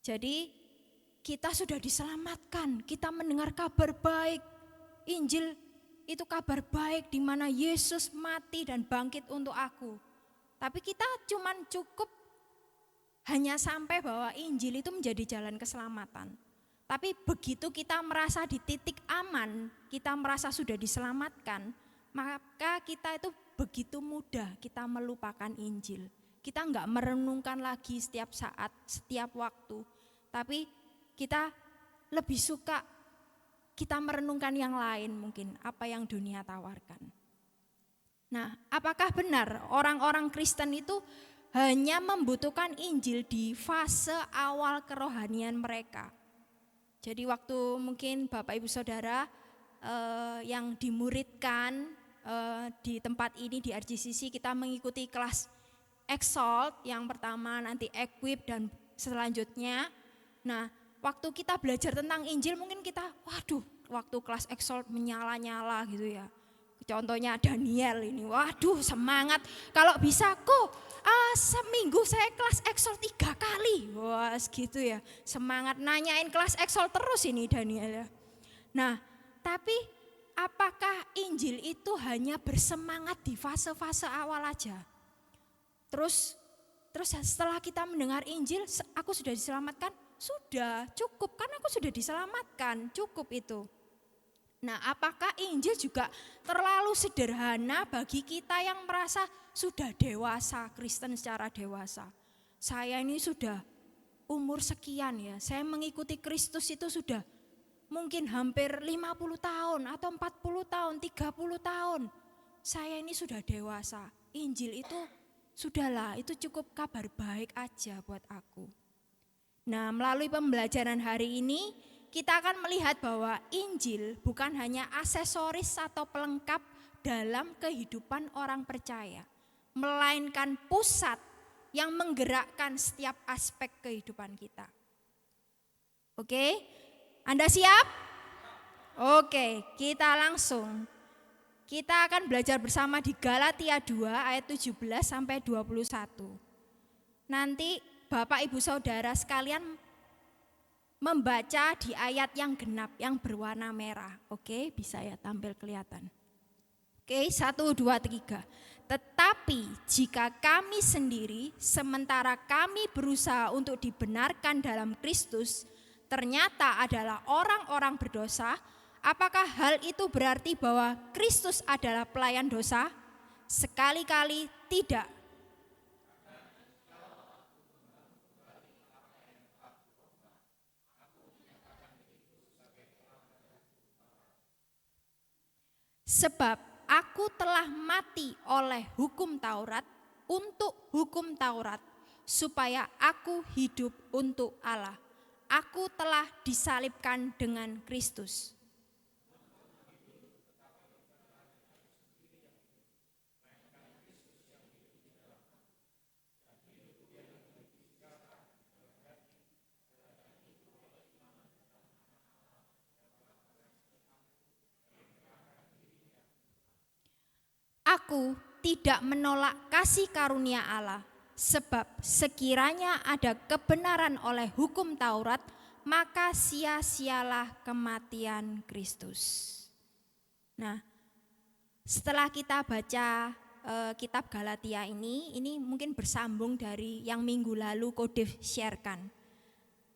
Jadi kita sudah diselamatkan, kita mendengar kabar baik. Injil itu kabar baik di mana Yesus mati dan bangkit untuk aku. Tapi kita cuman cukup hanya sampai bahwa Injil itu menjadi jalan keselamatan. Tapi begitu kita merasa di titik aman, kita merasa sudah diselamatkan, maka kita itu begitu mudah kita melupakan Injil. Kita enggak merenungkan lagi setiap saat, setiap waktu. Tapi kita lebih suka kita merenungkan yang lain mungkin, apa yang dunia tawarkan. Nah, apakah benar orang-orang Kristen itu hanya membutuhkan Injil di fase awal kerohanian mereka? Jadi waktu mungkin Bapak Ibu Saudara yang dimuridkan di tempat ini di RJCC, kita mengikuti kelas Exalt yang pertama, nanti Equip dan selanjutnya. Nah, waktu kita belajar tentang Injil mungkin kita, waduh, waktu kelas Exalt menyala-nyala gitu ya. Contohnya Daniel ini, waduh semangat. Kalau bisa kok seminggu saya kelas Exalt 3 kali. Wah gitu ya, semangat nanyain kelas Exalt terus ini Daniel ya. Nah, tapi apakah Injil itu hanya bersemangat di fase-fase awal aja? Terus setelah kita mendengar Injil, aku sudah diselamatkan? Sudah, cukup, karena aku sudah diselamatkan, cukup itu. Nah, apakah Injil juga terlalu sederhana bagi kita yang merasa sudah dewasa, Kristen secara dewasa? Saya ini sudah umur sekian ya, saya mengikuti Kristus itu sudah mungkin hampir 50 tahun atau 40 tahun, 30 tahun. Saya ini sudah dewasa, Injil itu sudahlah, itu cukup kabar baik aja buat aku. Nah, melalui pembelajaran hari ini, kita akan melihat bahwa Injil bukan hanya aksesoris atau pelengkap dalam kehidupan orang percaya, melainkan pusat yang menggerakkan setiap aspek kehidupan kita. Oke, Anda siap? Oke, kita langsung. Kita akan belajar bersama di Galatia 2 ayat 17 sampai 21. Nanti Bapak Ibu Saudara sekalian membaca di ayat yang genap, yang berwarna merah. Oke, bisa ya tampil kelihatan. Oke, 1, 2, 3. Tetapi jika kami sendiri, sementara kami berusaha untuk dibenarkan dalam Kristus, ternyata adalah orang-orang berdosa, apakah hal itu berarti bahwa Kristus adalah pelayan dosa? Sekali-kali tidak. Sebab aku telah mati oleh hukum Taurat untuk hukum Taurat, supaya aku hidup untuk Allah. Aku telah disalibkan dengan Kristus. Aku tidak menolak kasih karunia Allah, sebab sekiranya ada kebenaran oleh hukum Taurat, maka sia-sialah kematian Kristus. Nah, setelah kita baca kitab Galatia ini mungkin bersambung dari yang minggu lalu Kodev sharekan.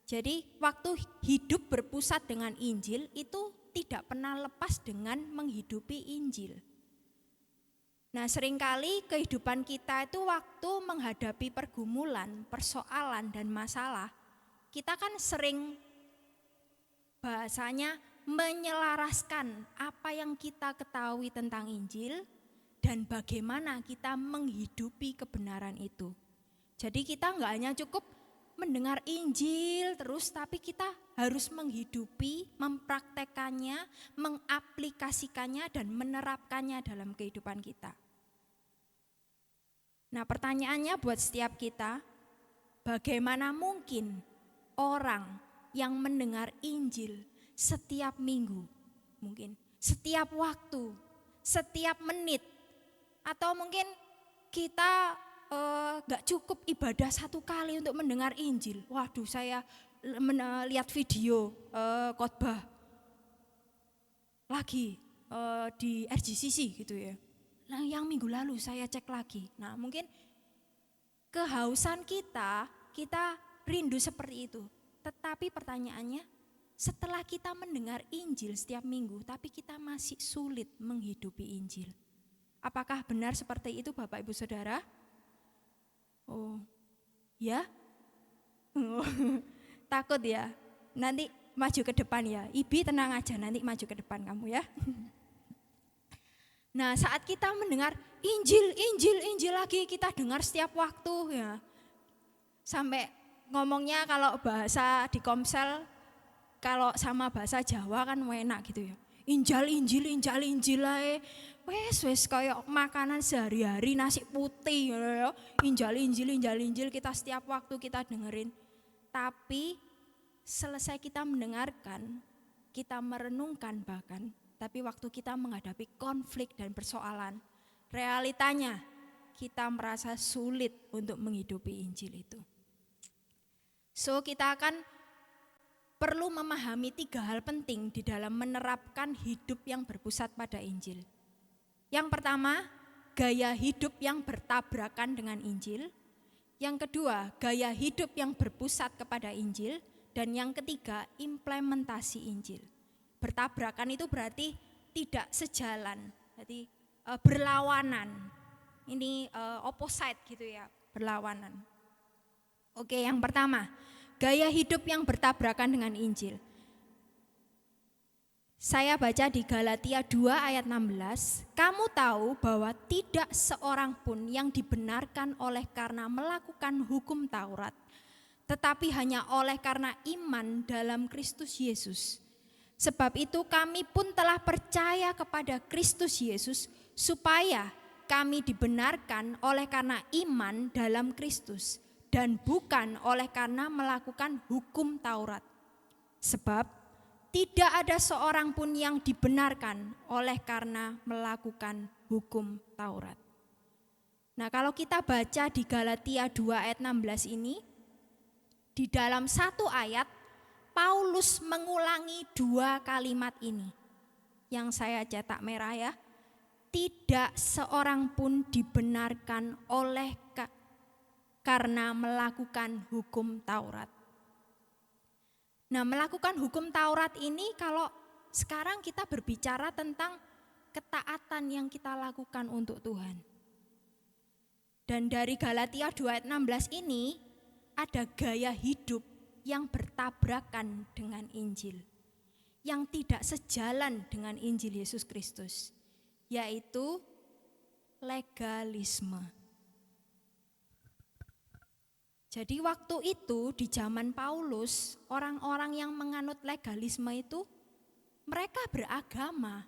Jadi waktu hidup berpusat dengan Injil itu tidak pernah lepas dengan menghidupi Injil. Nah, seringkali kehidupan kita itu waktu menghadapi pergumulan, persoalan dan masalah, kita kan sering bahasanya menyelaraskan apa yang kita ketahui tentang Injil dan bagaimana kita menghidupi kebenaran itu. Jadi kita enggak hanya cukup mendengar Injil terus, tapi kita harus menghidupi, mempraktekannya, mengaplikasikannya dan menerapkannya dalam kehidupan kita. Nah, pertanyaannya buat setiap kita, bagaimana mungkin orang yang mendengar Injil setiap minggu, mungkin setiap waktu, setiap menit, atau mungkin kita gak cukup ibadah 1 kali untuk mendengar Injil. Waduh, saya lihat video khotbah lagi di RJCC gitu ya. Nah, yang minggu lalu saya cek lagi. Nah, mungkin kehausan kita rindu seperti itu. Tetapi pertanyaannya, setelah kita mendengar Injil setiap minggu, tapi kita masih sulit menghidupi Injil. Apakah benar seperti itu Bapak Ibu Saudara? Oh, ya? Takut ya? Nanti maju ke depan ya. Ibi tenang aja, nanti maju ke depan kamu ya. Nah, saat kita mendengar Injil lagi, kita dengar setiap waktu ya. Sampai ngomongnya kalau bahasa di Komsel, kalau sama bahasa Jawa kan enak gitu ya. Injil ae. Wes kayak makanan sehari-hari, nasi putih ya. Injil kita setiap waktu kita dengerin. Tapi selesai kita mendengarkan, kita merenungkan bahkan, tapi waktu kita menghadapi konflik dan persoalan, realitanya kita merasa sulit untuk menghidupi Injil itu. So, kita akan perlu memahami 3 hal penting di dalam menerapkan hidup yang berpusat pada Injil. Yang pertama, gaya hidup yang bertabrakan dengan Injil. Yang kedua, gaya hidup yang berpusat kepada Injil. Dan yang ketiga, implementasi Injil. Bertabrakan itu berarti tidak sejalan, berarti berlawanan. Ini opposite gitu ya, berlawanan. Oke, yang pertama, gaya hidup yang bertabrakan dengan Injil. Saya baca di Galatia 2 ayat 16, kamu tahu bahwa tidak seorang pun yang dibenarkan oleh karena melakukan hukum Taurat, tetapi hanya oleh karena iman dalam Kristus Yesus. Sebab itu kami pun telah percaya kepada Kristus Yesus supaya kami dibenarkan oleh karena iman dalam Kristus dan bukan oleh karena melakukan hukum Taurat. Sebab tidak ada seorang pun yang dibenarkan oleh karena melakukan hukum Taurat. Nah, kalau kita baca di Galatia 2 ayat 16 ini, di dalam 1 ayat Paulus mengulangi 2 kalimat ini yang saya cetak merah ya. Tidak seorang pun dibenarkan oleh karena melakukan hukum Taurat. Nah, melakukan hukum Taurat ini kalau sekarang kita berbicara tentang ketaatan yang kita lakukan untuk Tuhan. Dan dari Galatia 2 ayat 16 ini ada gaya hidup yang bertabrakan dengan Injil, yang tidak sejalan dengan Injil Yesus Kristus, yaitu legalisme. Jadi waktu itu di zaman Paulus, orang-orang yang menganut legalisme itu mereka beragama,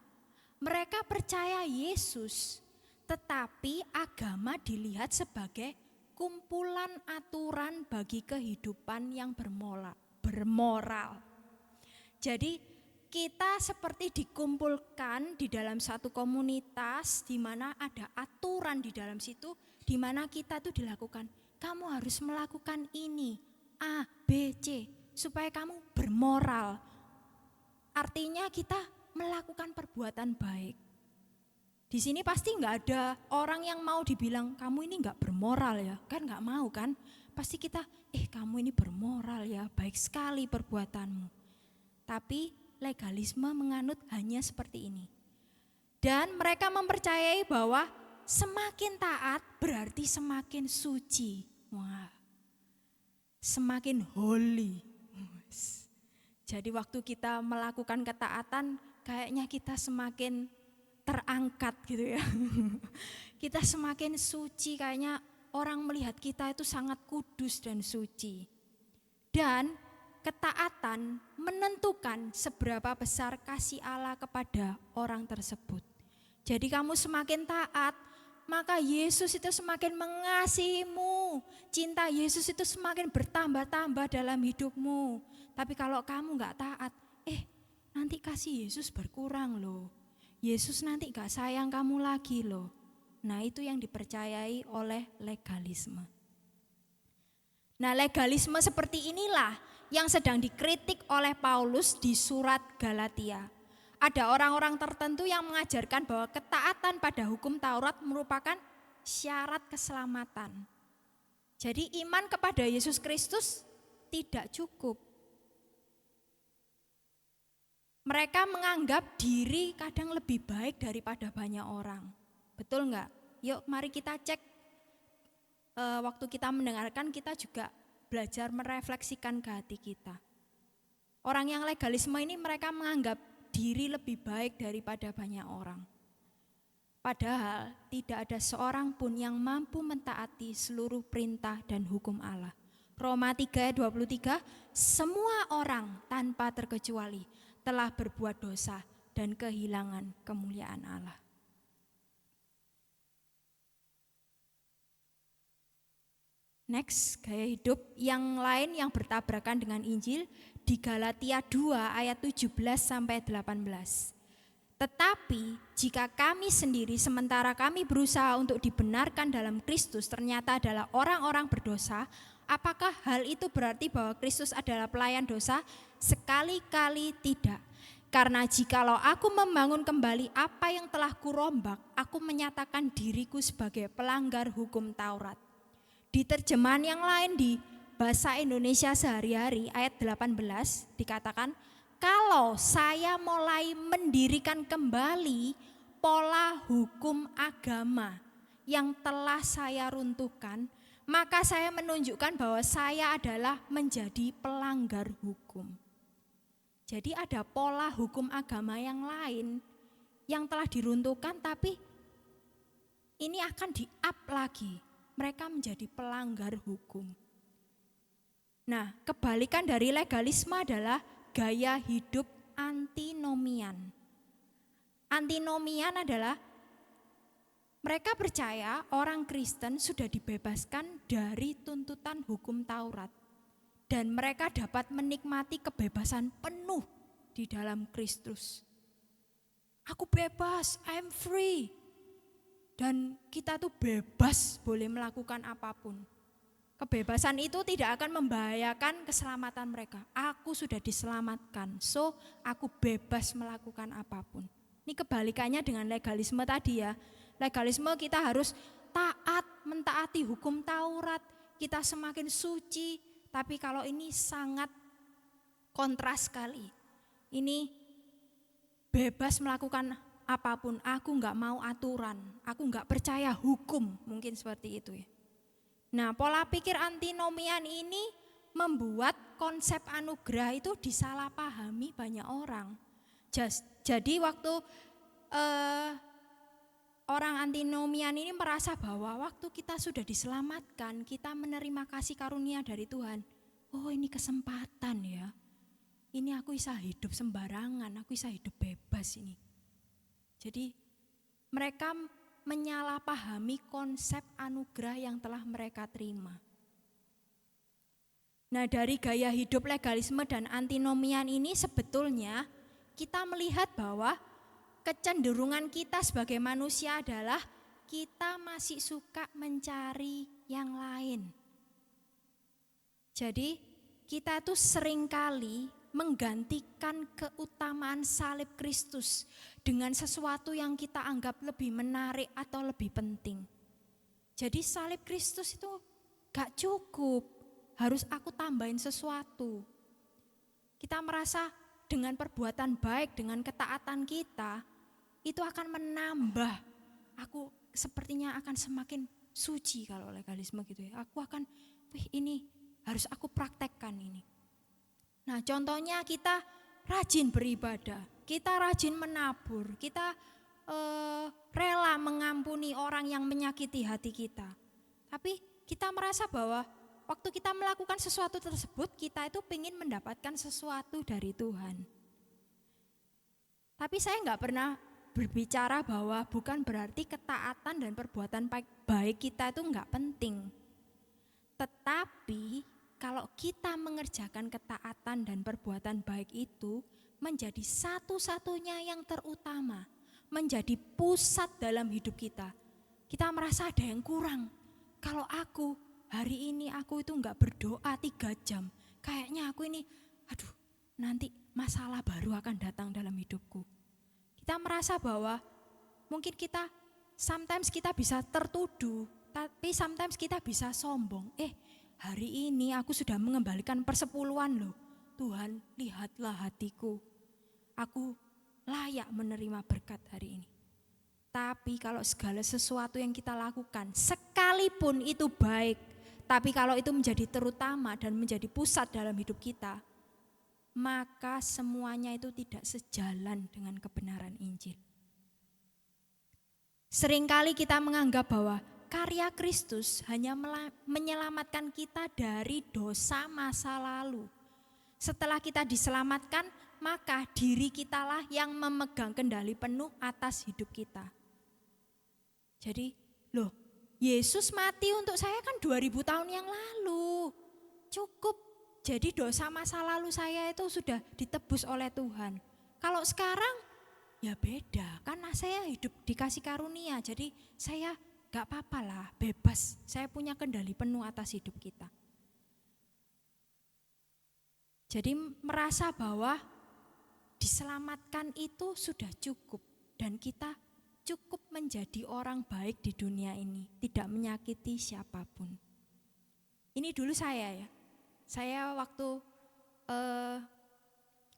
mereka percaya Yesus, tetapi agama dilihat sebagai kumpulan aturan bagi kehidupan yang bermoral. Jadi kita seperti dikumpulkan di dalam satu komunitas di mana ada aturan di dalam situ, di mana kita tuh dilakukan, kamu harus melakukan ini, A, B, C, supaya kamu bermoral. Artinya kita melakukan perbuatan baik. Di sini pasti nggak ada orang yang mau dibilang kamu ini nggak bermoral ya, kan nggak mau kan? Pasti kita, kamu ini bermoral ya, baik sekali perbuatanmu. Tapi legalisme menganut hanya seperti ini. Dan mereka mempercayai bahwa semakin taat berarti semakin suci. Wah, semakin holy. Jadi waktu kita melakukan ketaatan, kayaknya kita semakin terangkat gitu ya. Kita semakin suci, kayaknya orang melihat kita itu sangat kudus dan suci. Dan ketaatan menentukan seberapa besar kasih Allah kepada orang tersebut. Jadi kamu semakin taat, maka Yesus itu semakin mengasihimu. Cinta Yesus itu semakin bertambah-tambah dalam hidupmu. Tapi kalau kamu gak taat, nanti kasih Yesus berkurang loh. Yesus nanti gak sayang kamu lagi loh. Nah, itu yang dipercayai oleh legalisme. Nah, legalisme seperti inilah yang sedang dikritik oleh Paulus di surat Galatia. Ada orang-orang tertentu yang mengajarkan bahwa ketaatan pada hukum Taurat merupakan syarat keselamatan. Jadi iman kepada Yesus Kristus tidak cukup. Mereka menganggap diri kadang lebih baik daripada banyak orang. Betul enggak? Yuk mari kita cek. Waktu kita mendengarkan, kita juga belajar merefleksikan ke hati kita. Orang yang legalisme ini mereka menganggap diri lebih baik daripada banyak orang. Padahal tidak ada seorang pun yang mampu mentaati seluruh perintah dan hukum Allah. Roma 3 ayat 23, semua orang tanpa terkecuali telah berbuat dosa dan kehilangan kemuliaan Allah. Next, gaya hidup yang lain yang bertabrakan dengan Injil di Galatia 2 ayat 17 sampai 18. Tetapi jika kami sendiri sementara kami berusaha untuk dibenarkan dalam Kristus ternyata adalah orang-orang berdosa, apakah hal itu berarti bahwa Kristus adalah pelayan dosa? Sekali-kali tidak. Karena jikalau aku membangun kembali apa yang telah kurombak, aku menyatakan diriku sebagai pelanggar hukum Taurat. Di terjemahan yang lain di bahasa Indonesia sehari-hari ayat 18 dikatakan, kalau saya mulai mendirikan kembali pola hukum agama yang telah saya runtuhkan, maka saya menunjukkan bahwa saya adalah menjadi pelanggar hukum. Jadi ada pola hukum agama yang lain yang telah diruntuhkan, tapi ini akan di-up lagi. Mereka menjadi pelanggar hukum. Nah, kebalikan dari legalisme adalah gaya hidup antinomian. Antinomian adalah mereka percaya orang Kristen sudah dibebaskan dari tuntutan hukum Taurat. Dan mereka dapat menikmati kebebasan penuh di dalam Kristus. Aku bebas, I'm free. Dan kita tuh bebas boleh melakukan apapun. Kebebasan itu tidak akan membahayakan keselamatan mereka. Aku sudah diselamatkan, so aku bebas melakukan apapun. Ini kebalikannya dengan legalisme tadi ya. Legalisme kita harus taat, mentaati hukum Taurat. Kita semakin suci, tapi kalau ini sangat kontras sekali. Ini bebas melakukan apapun, aku enggak mau aturan, aku enggak percaya hukum, mungkin seperti itu ya. Nah, pola pikir antinomian ini membuat konsep anugerah itu disalahpahami banyak orang. Jadi waktu orang antinomian ini merasa bahwa waktu kita sudah diselamatkan, kita menerima kasih karunia dari Tuhan. Oh, ini kesempatan ya. Ini aku bisa hidup sembarangan, aku bisa hidup bebas ini. Jadi mereka menyalahpahami konsep anugerah yang telah mereka terima. Nah, dari gaya hidup legalisme dan antinomian ini sebetulnya kita melihat bahwa kecenderungan kita sebagai manusia adalah kita masih suka mencari yang lain. Jadi kita tuh seringkali menggantikan keutamaan salib Kristus dengan sesuatu yang kita anggap lebih menarik atau lebih penting. Jadi salib Kristus itu gak cukup, harus aku tambahin sesuatu. Kita merasa dengan perbuatan baik, dengan ketaatan kita, itu akan menambah, aku sepertinya akan semakin suci kalau legalisme gitu ya. Aku akan, ini harus aku praktekkan ini. Nah, contohnya kita rajin beribadah, kita rajin menabur, kita rela mengampuni orang yang menyakiti hati kita. Tapi kita merasa bahwa waktu kita melakukan sesuatu tersebut, kita itu ingin mendapatkan sesuatu dari Tuhan. Tapi saya nggak pernah berbicara bahwa bukan berarti ketaatan dan perbuatan baik kita itu nggak penting. Tetapi kalau kita mengerjakan ketaatan dan perbuatan baik itu menjadi satu-satunya yang terutama, menjadi pusat dalam hidup kita. Kita merasa ada yang kurang. Kalau aku hari ini aku itu nggak berdoa 3 jam, kayaknya aku ini, nanti masalah baru akan datang dalam hidupku. Kita merasa bahwa mungkin sometimes kita bisa tertuduh, tapi sometimes kita bisa sombong. Hari ini aku sudah mengembalikan persepuluhan loh. Tuhan, lihatlah hatiku. Aku layak menerima berkat hari ini. Tapi kalau segala sesuatu yang kita lakukan, sekalipun itu baik, tapi kalau itu menjadi terutama dan menjadi pusat dalam hidup kita, maka semuanya itu tidak sejalan dengan kebenaran Injil. Seringkali kita menganggap bahwa karya Kristus hanya menyelamatkan kita dari dosa masa lalu. Setelah kita diselamatkan, maka diri kitalah yang memegang kendali penuh atas hidup kita. Jadi, Yesus mati untuk saya kan 2000 tahun yang lalu. Cukup. Jadi dosa masa lalu saya itu sudah ditebus oleh Tuhan. Kalau sekarang ya beda, karena saya hidup dikasih karunia. Jadi saya gak apa-apa lah, bebas. Saya punya kendali penuh atas hidup kita. Jadi merasa bahwa diselamatkan itu sudah cukup. Dan kita cukup menjadi orang baik di dunia ini. Tidak menyakiti siapapun. Ini dulu saya ya. Saya waktu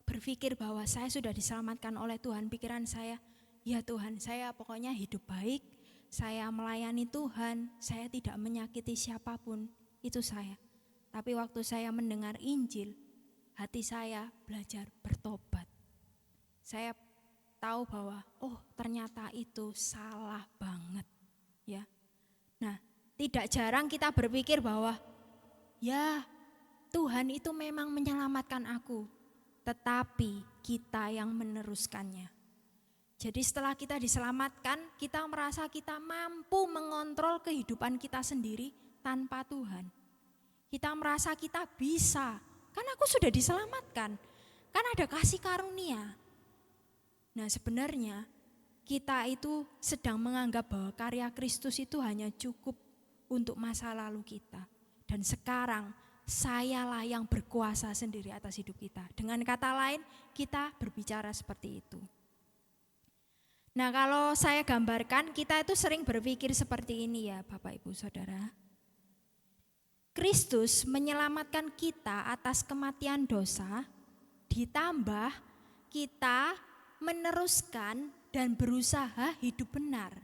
berpikir bahwa saya sudah diselamatkan oleh Tuhan, pikiran saya, ya Tuhan, saya pokoknya hidup baik, saya melayani Tuhan, saya tidak menyakiti siapapun, itu saya. Tapi waktu saya mendengar Injil, hati saya belajar bertobat. Saya tahu bahwa, ternyata itu salah banget, ya. Nah, tidak jarang kita berpikir bahwa, ya Tuhan itu memang menyelamatkan aku, tetapi kita yang meneruskannya. Jadi setelah kita diselamatkan, kita merasa kita mampu mengontrol kehidupan kita sendiri tanpa Tuhan. Kita merasa kita bisa, kan aku sudah diselamatkan, kan ada kasih karunia. Nah sebenarnya kita itu sedang menganggap bahwa karya Kristus itu hanya cukup untuk masa lalu kita. Dan sekarang sayalah yang berkuasa sendiri atas hidup kita. Dengan kata lain, kita berbicara seperti itu. Nah kalau saya gambarkan, kita itu sering berpikir seperti ini ya Bapak Ibu Saudara. Kristus menyelamatkan kita atas kematian dosa, ditambah kita meneruskan dan berusaha hidup benar.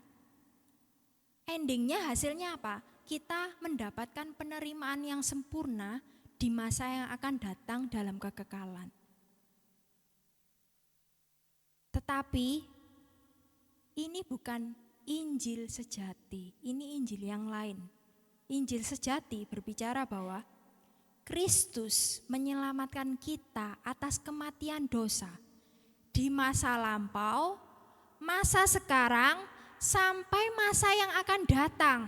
Endingnya hasilnya apa? Kita mendapatkan penerimaan yang sempurna di masa yang akan datang dalam kekekalan. Tetapi ini bukan Injil sejati, ini Injil yang lain. Injil sejati berbicara bahwa Kristus menyelamatkan kita atas kematian dosa di masa lampau, masa sekarang, sampai masa yang akan datang.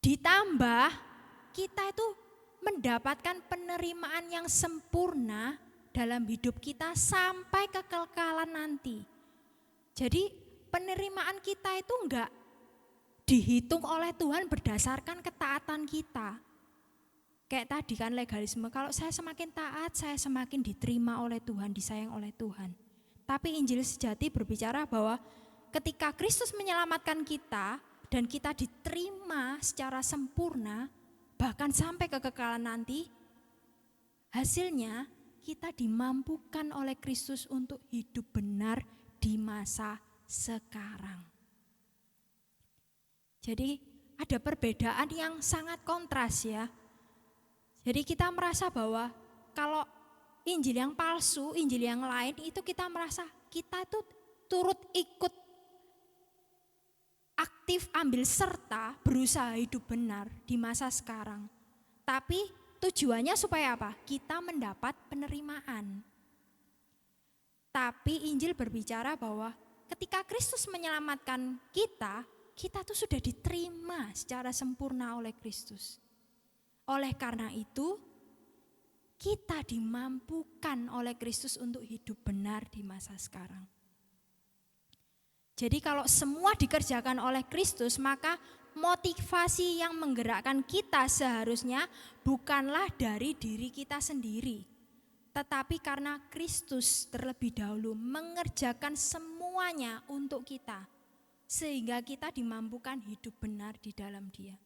Ditambah kita itu mendapatkan penerimaan yang sempurna dalam hidup kita sampai kekekalan nanti. Jadi penerimaan kita itu enggak dihitung oleh Tuhan berdasarkan ketaatan kita. Kayak tadi kan legalisme, kalau saya semakin taat, saya semakin diterima oleh Tuhan, disayang oleh Tuhan. Tapi Injil sejati berbicara bahwa ketika Kristus menyelamatkan kita, dan kita diterima secara sempurna, bahkan sampai kekekalan nanti, hasilnya kita dimampukan oleh Kristus untuk hidup benar di masa sekarang. Jadi ada perbedaan yang sangat kontras ya. Jadi kita merasa bahwa kalau Injil yang palsu, Injil yang lain itu kita merasa kita itu turut ikut aktif aktif ambil serta berusaha hidup benar di masa sekarang. Tapi tujuannya supaya apa? Kita mendapat penerimaan. Tapi Injil berbicara bahwa ketika Kristus menyelamatkan kita, kita tuh sudah diterima secara sempurna oleh Kristus. Oleh karena itu, kita dimampukan oleh Kristus untuk hidup benar di masa sekarang. Jadi kalau semua dikerjakan oleh Kristus, maka motivasi yang menggerakkan kita seharusnya bukanlah dari diri kita sendiri, tetapi karena Kristus terlebih dahulu mengerjakan semuanya untuk kita, sehingga kita dimampukan hidup benar di dalam Dia.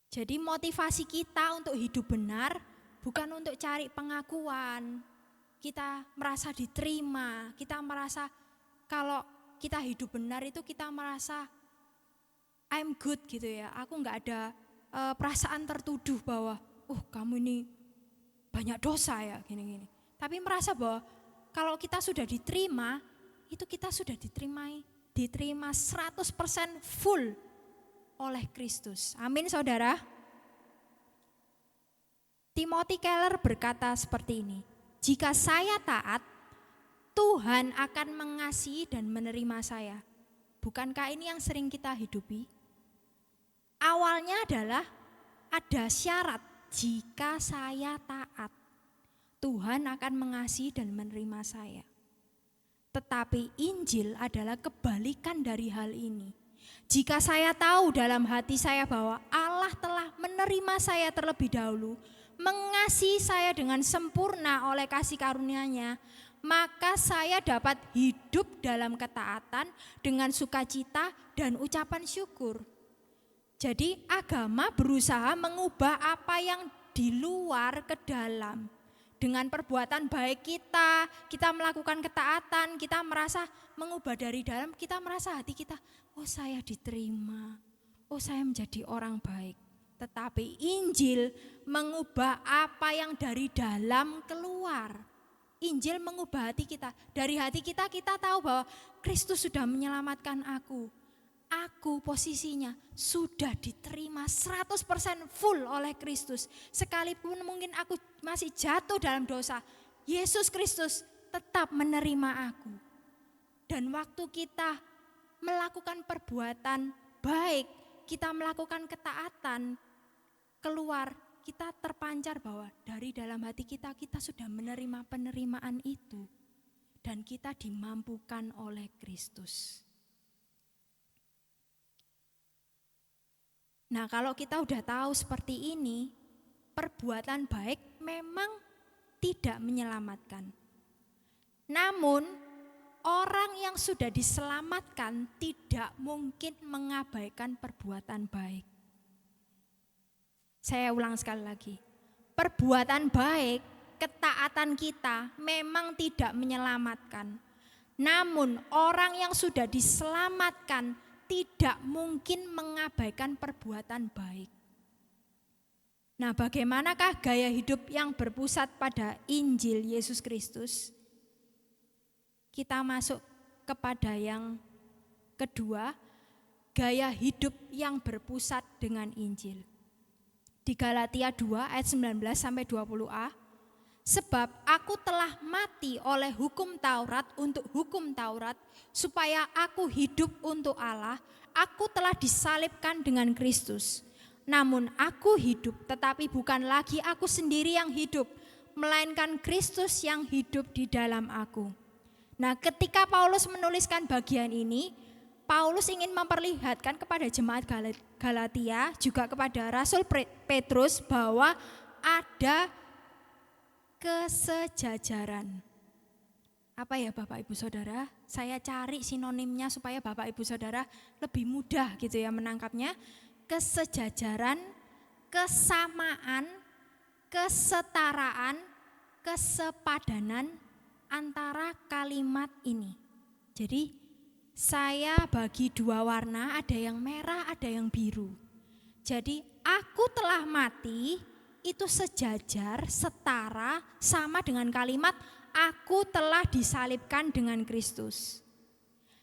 Jadi motivasi kita untuk hidup benar bukan untuk cari pengakuan, kita merasa diterima, kita merasa kalau kita hidup benar itu kita merasa I'm good gitu ya. Aku nggak ada perasaan tertuduh bahwa kamu ini banyak dosa ya gini-gini. Tapi merasa bahwa kalau kita sudah diterima, itu kita sudah diterima 100% full oleh Kristus. Amin saudara. Timothy Keller berkata seperti ini, jika saya taat, Tuhan akan mengasihi dan menerima saya. Bukankah ini yang sering kita hidupi? Awalnya adalah ada syarat, jika saya taat, Tuhan akan mengasihi dan menerima saya. Tetapi Injil adalah kebalikan dari hal ini. Jika saya tahu dalam hati saya bahwa Allah telah menerima saya terlebih dahulu, mengasihi saya dengan sempurna oleh kasih karunia-Nya, maka saya dapat hidup dalam ketaatan dengan sukacita dan ucapan syukur. Jadi agama berusaha mengubah apa yang di luar ke dalam. Dengan perbuatan baik kita melakukan ketaatan, kita merasa mengubah dari dalam, kita merasa hati kita, saya diterima, saya menjadi orang baik. Tetapi Injil mengubah apa yang dari dalam keluar. Injil mengubah hati kita. Dari hati kita tahu bahwa Kristus sudah menyelamatkan aku. Aku posisinya sudah diterima 100% full oleh Kristus. Sekalipun mungkin aku masih jatuh dalam dosa, Yesus Kristus tetap menerima aku. Dan waktu kita melakukan perbuatan baik, kita melakukan ketaatan, keluar kita terpancar bahwa dari dalam hati kita sudah menerima penerimaan itu. Dan kita dimampukan oleh Kristus. Nah, kalau kita udah tahu seperti ini, perbuatan baik memang tidak menyelamatkan. Namun, orang yang sudah diselamatkan tidak mungkin mengabaikan perbuatan baik. Saya ulang sekali lagi. Perbuatan baik, ketaatan kita memang tidak menyelamatkan. Namun, orang yang sudah diselamatkan tidak mungkin mengabaikan perbuatan baik. Nah, bagaimanakah gaya hidup yang berpusat pada Injil Yesus Kristus? Kita masuk kepada yang kedua, gaya hidup yang berpusat dengan Injil. Di Galatia 2 ayat 19-20a, sebab aku telah mati oleh hukum Taurat untuk hukum Taurat, supaya aku hidup untuk Allah. Aku telah disalibkan dengan Kristus. Namun aku hidup, tetapi bukan lagi aku sendiri yang hidup, melainkan Kristus yang hidup di dalam aku. Nah, ketika Paulus menuliskan bagian ini, Paulus ingin memperlihatkan kepada jemaat Galatia, juga kepada Rasul Petrus, bahwa ada kesejajaran. Apa ya Bapak Ibu Saudara? Saya cari sinonimnya supaya Bapak Ibu Saudara lebih mudah gitu ya menangkapnya. Kesejajaran, kesamaan, kesetaraan, kesepadanan antara kalimat ini. Jadi saya bagi dua warna, ada yang merah, ada yang biru. Jadi aku telah mati itu sejajar, setara, sama dengan kalimat aku telah disalibkan dengan Kristus.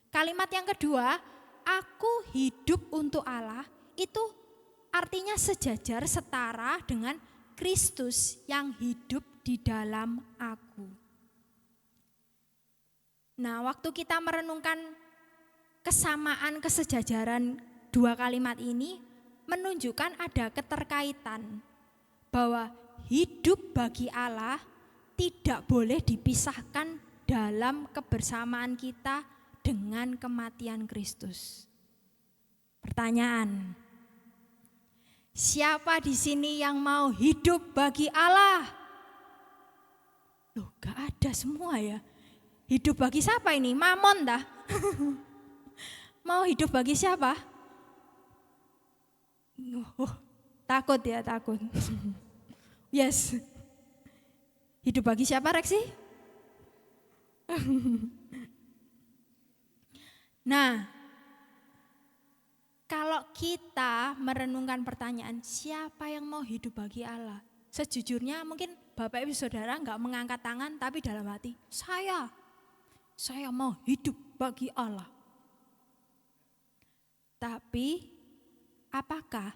Kalimat yang kedua, aku hidup untuk Allah, itu artinya sejajar, setara dengan Kristus yang hidup di dalam aku. Nah, waktu kita merenungkan kesamaan, kesejajaran dua kalimat ini menunjukkan ada keterkaitan bahwa hidup bagi Allah tidak boleh dipisahkan dalam kebersamaan kita dengan kematian Kristus. Pertanyaan, siapa di sini yang mau hidup bagi Allah? Loh, gak ada semua ya. Hidup bagi siapa ini? Mamon dah. Mau hidup bagi siapa? Oh, takut ya, takut. Yes. Hidup bagi siapa, Reksi? Nah, kalau kita merenungkan pertanyaan siapa yang mau hidup bagi Allah? Sejujurnya mungkin Bapak Ibu Saudara enggak mengangkat tangan, tapi dalam hati, saya mau hidup bagi Allah. Tapi apakah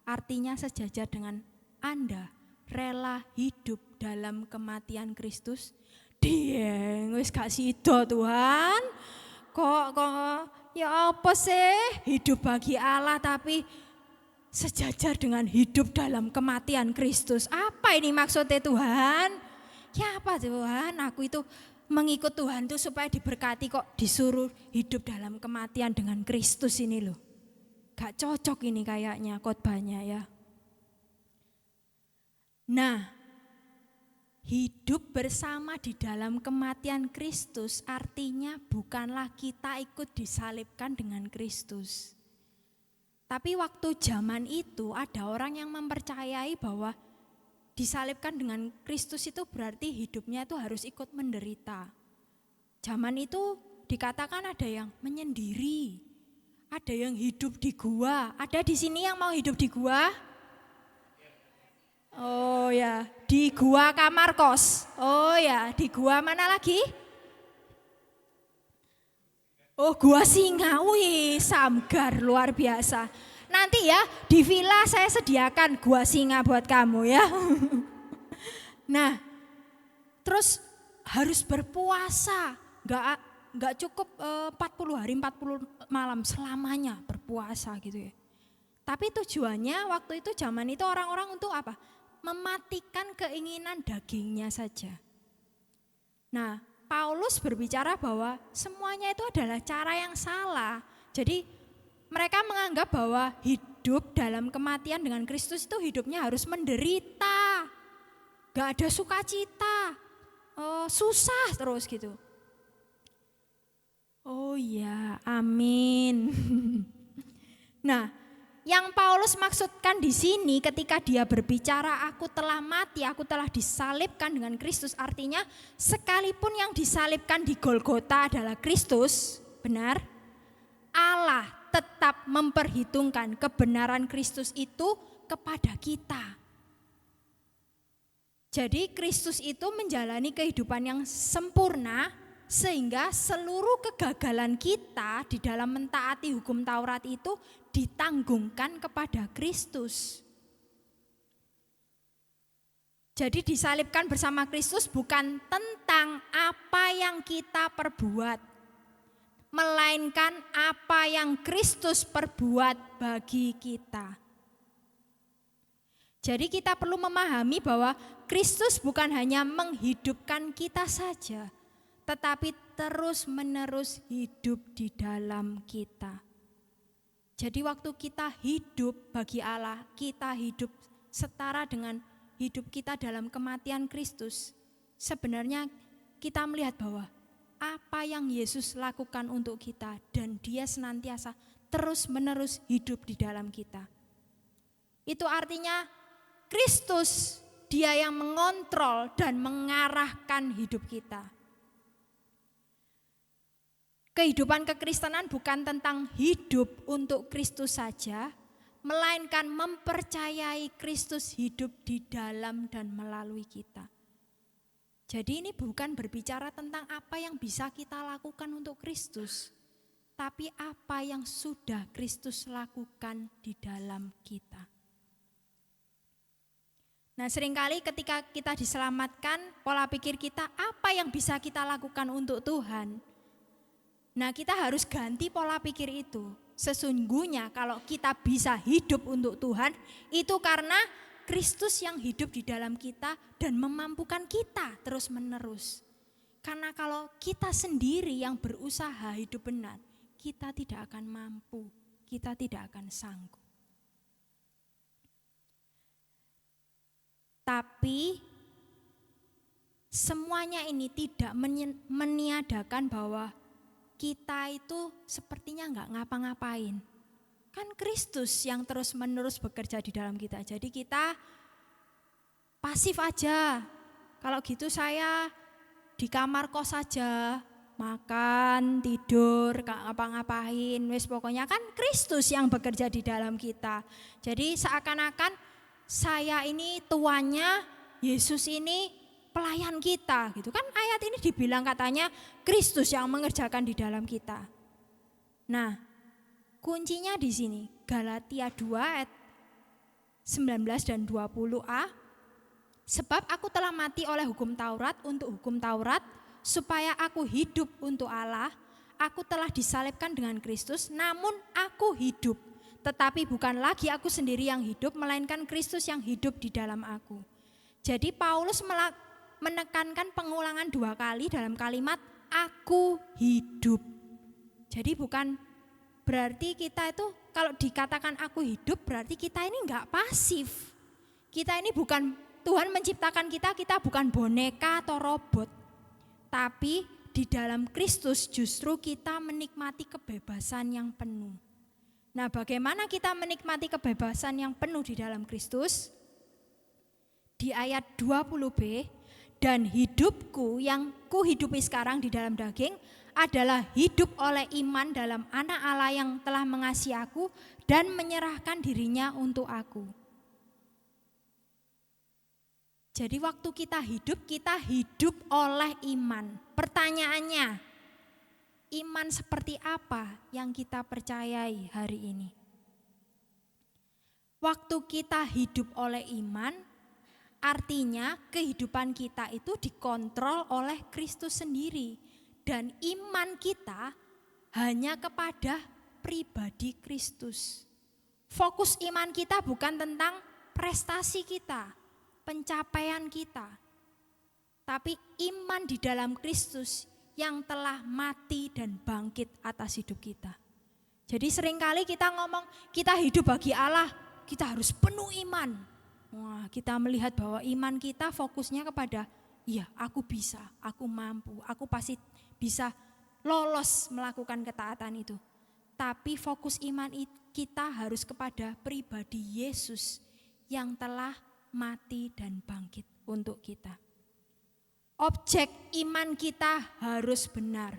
artinya sejajar dengan Anda rela hidup dalam kematian Kristus? Dieng, wis gak sida Tuhan. Kok ya apa sih hidup bagi Allah tapi sejajar dengan hidup dalam kematian Kristus? Apa ini maksudnya Tuhan? Ya apa Tuhan? Aku itu mengikut Tuhan itu supaya diberkati, kok disuruh hidup dalam kematian dengan Kristus ini loh. Gak cocok ini kayaknya khotbahnya ya. Nah, hidup bersama di dalam kematian Kristus artinya bukanlah kita ikut disalibkan dengan Kristus. Tapi waktu zaman itu ada orang yang mempercayai bahwa disalibkan dengan Kristus itu berarti hidupnya itu harus ikut menderita. Zaman itu dikatakan ada yang menyendiri, ada yang hidup di gua. Ada di sini yang mau hidup di gua? Oh ya, di gua kamar kos. Oh ya, di gua mana lagi? Oh, gua Singa. Wih, Samgar luar biasa. Nanti ya di villa saya sediakan gua Singa buat kamu ya. Nah, terus harus berpuasa. Enggak cukup 40 hari 40 malam selamanya berpuasa gitu ya. Tapi tujuannya waktu itu zaman itu orang-orang untuk apa? Mematikan keinginan dagingnya saja. Nah, Paulus berbicara bahwa semuanya itu adalah cara yang salah. Jadi mereka menganggap bahwa hidup dalam kematian dengan Kristus itu hidupnya harus menderita. Gak ada sukacita, susah terus gitu. Oh ya, amin. Nah, yang Paulus maksudkan di sini ketika dia berbicara aku telah mati, aku telah disalibkan dengan Kristus, artinya sekalipun yang disalibkan di Golgota adalah Kristus, benar? Allah tetap memperhitungkan kebenaran Kristus itu kepada kita. Jadi Kristus itu menjalani kehidupan yang sempurna sehingga seluruh kegagalan kita di dalam mentaati hukum Taurat itu ditanggungkan kepada Kristus. Jadi disalibkan bersama Kristus bukan tentang apa yang kita perbuat, melainkan apa yang Kristus perbuat bagi kita. Jadi kita perlu memahami bahwa Kristus bukan hanya menghidupkan kita saja, tetapi terus-menerus hidup di dalam kita. Jadi waktu kita hidup bagi Allah, kita hidup setara dengan hidup kita dalam kematian Kristus. Sebenarnya kita melihat bahwa apa yang Yesus lakukan untuk kita dan dia senantiasa terus-menerus hidup di dalam kita. Itu artinya Kristus dia yang mengontrol dan mengarahkan hidup kita. Kehidupan kekristenan bukan tentang hidup untuk Kristus saja, melainkan mempercayai Kristus hidup di dalam dan melalui kita. Jadi ini bukan berbicara tentang apa yang bisa kita lakukan untuk Kristus, tetapi apa yang sudah Kristus lakukan di dalam kita. Nah, seringkali ketika kita diselamatkan, pola pikir kita apa yang bisa kita lakukan untuk Tuhan. Nah, kita harus ganti pola pikir itu. Sesungguhnya kalau kita bisa hidup untuk Tuhan, itu karena Kristus yang hidup di dalam kita dan memampukan kita terus-menerus. Karena kalau kita sendiri yang berusaha hidup benar, kita tidak akan mampu, kita tidak akan sanggup. Tapi semuanya ini tidak meniadakan bahwa kita itu sepertinya enggak ngapa-ngapain. Kan Kristus yang terus-menerus bekerja di dalam kita. Jadi kita pasif aja. Kalau gitu saya di kamar kos saja, makan, tidur, enggak ngapa-ngapain. Wes pokoknya kan Kristus yang bekerja di dalam kita. Jadi seakan-akan saya ini tuannya, Yesus ini pelayan kita gitu kan. Ayat ini dibilang katanya Kristus yang mengerjakan di dalam kita. Nah, kuncinya di sini Galatia 2 ayat 19 dan 20a. Sebab aku telah mati oleh hukum Taurat untuk hukum Taurat, supaya aku hidup untuk Allah. Aku telah disalibkan dengan Kristus, namun aku hidup. Tetapi bukan lagi aku sendiri yang hidup, melainkan Kristus yang hidup di dalam aku. Jadi Paulus menekankan pengulangan 2 kali dalam kalimat aku hidup. Jadi bukan berarti kita itu kalau dikatakan aku hidup berarti kita ini enggak pasif. Kita ini bukan, Tuhan menciptakan kita bukan boneka atau robot. Tapi di dalam Kristus justru kita menikmati kebebasan yang penuh. Nah, bagaimana kita menikmati kebebasan yang penuh di dalam Kristus? Di ayat 20b, dan hidupku yang kuhidupi sekarang di dalam daging adalah hidup oleh iman dalam Anak Allah yang telah mengasihi aku dan menyerahkan dirinya untuk aku. Jadi waktu kita hidup oleh iman. Pertanyaannya, iman seperti apa yang kita percayai hari ini? Waktu kita hidup oleh iman, artinya kehidupan kita itu dikontrol oleh Kristus sendiri. Dan iman kita hanya kepada pribadi Kristus. Fokus iman kita bukan tentang prestasi kita, pencapaian kita. Tapi iman di dalam Kristus yang telah mati dan bangkit atas hidup kita. Jadi seringkali kita ngomong kita hidup bagi Allah, kita harus penuh iman. Wah, kita melihat bahwa iman kita fokusnya kepada iya aku bisa, aku mampu, aku pasti bisa lolos melakukan ketaatan itu. Tapi fokus iman kita harus kepada pribadi Yesus yang telah mati dan bangkit untuk kita. Objek iman kita harus benar.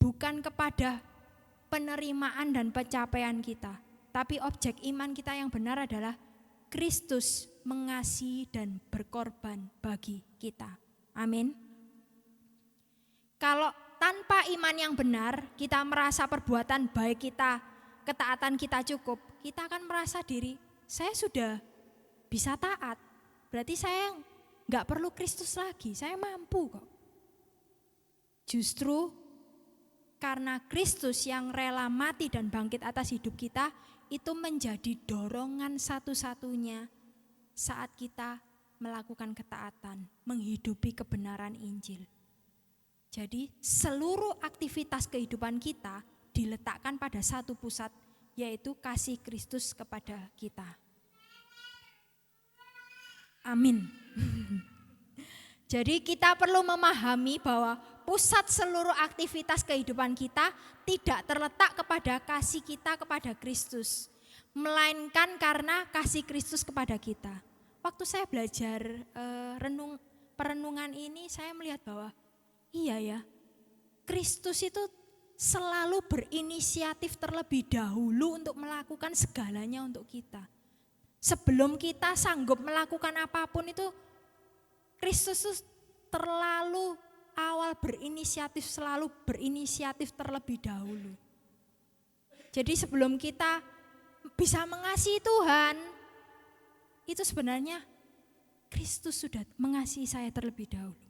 Bukan kepada penerimaan dan pencapaian kita. Tapi objek iman kita yang benar adalah Kristus mengasihi dan berkorban bagi kita. Amin. Kalau tanpa iman yang benar, kita merasa perbuatan baik kita, ketaatan kita cukup, kita akan merasa diri, saya sudah bisa taat. Berarti saya enggak perlu Kristus lagi, saya mampu kok. Justru karena Kristus yang rela mati dan bangkit atas hidup kita, itu menjadi dorongan satu-satunya saat kita melakukan ketaatan, menghidupi kebenaran Injil. Jadi seluruh aktivitas kehidupan kita diletakkan pada satu pusat, yaitu kasih Kristus kepada kita. Amin. Jadi kita perlu memahami bahwa pusat seluruh aktivitas kehidupan kita tidak terletak kepada kasih kita kepada Kristus, melainkan karena kasih Kristus kepada kita. Waktu saya belajar perenungan ini, saya melihat bahwa iya ya, Kristus itu selalu berinisiatif terlebih dahulu untuk melakukan segalanya untuk kita. Sebelum kita sanggup melakukan apapun itu, Kristus itu terlalu awal berinisiatif selalu berinisiatif terlebih dahulu. Jadi sebelum kita bisa mengasihi Tuhan, itu sebenarnya Kristus sudah mengasihi saya terlebih dahulu.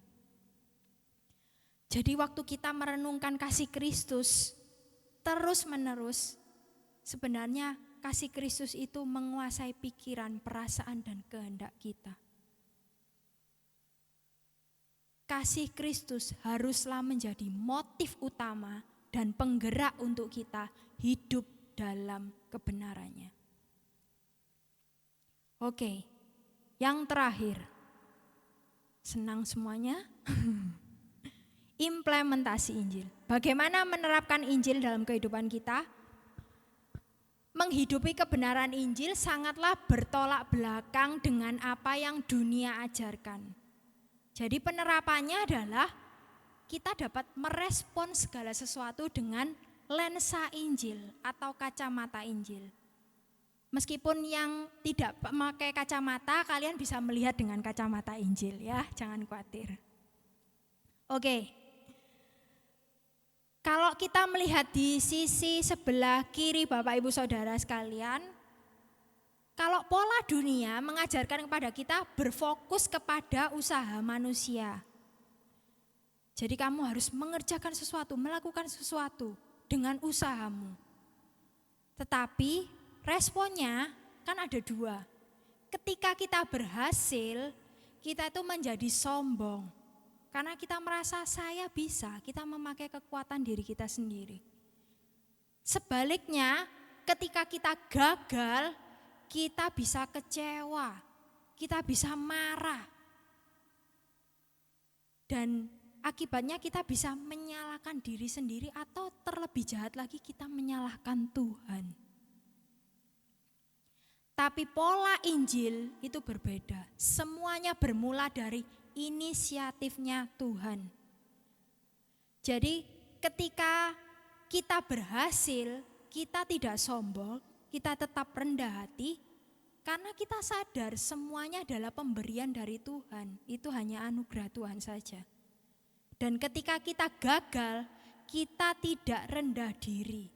Jadi waktu kita merenungkan kasih Kristus terus menerus, sebenarnya kasih Kristus itu menguasai pikiran, perasaan, dan kehendak kita. Kasih Kristus haruslah menjadi motif utama dan penggerak untuk kita hidup dalam kebenarannya. Oke, yang terakhir. Senang semuanya? Implementasi Injil. Bagaimana menerapkan Injil dalam kehidupan kita? Menghidupi kebenaran Injil sangatlah bertolak belakang dengan apa yang dunia ajarkan. Jadi penerapannya adalah kita dapat merespon segala sesuatu dengan lensa Injil atau kacamata Injil. Meskipun yang tidak memakai kacamata, kalian bisa melihat dengan kacamata Injil ya, jangan khawatir. Oke. Kalau kita melihat di sisi sebelah kiri Bapak Ibu Saudara sekalian, kalau pola dunia mengajarkan kepada kita berfokus kepada usaha manusia. Jadi kamu harus mengerjakan sesuatu, melakukan sesuatu dengan usahamu. Tetapi responnya kan ada dua. Ketika kita berhasil, kita itu menjadi sombong. Karena kita merasa saya bisa, kita memakai kekuatan diri kita sendiri. Sebaliknya, ketika kita gagal, kita bisa kecewa, kita bisa marah. Dan akibatnya kita bisa menyalahkan diri sendiri atau terlebih jahat lagi kita menyalahkan Tuhan. Tapi pola Injil itu berbeda. Semuanya bermula dari inisiatifnya Tuhan. Jadi ketika kita berhasil, kita tidak sombong, kita tetap rendah hati, karena kita sadar semuanya adalah pemberian dari Tuhan. Itu hanya anugerah Tuhan saja. Dan ketika kita gagal, kita tidak rendah diri.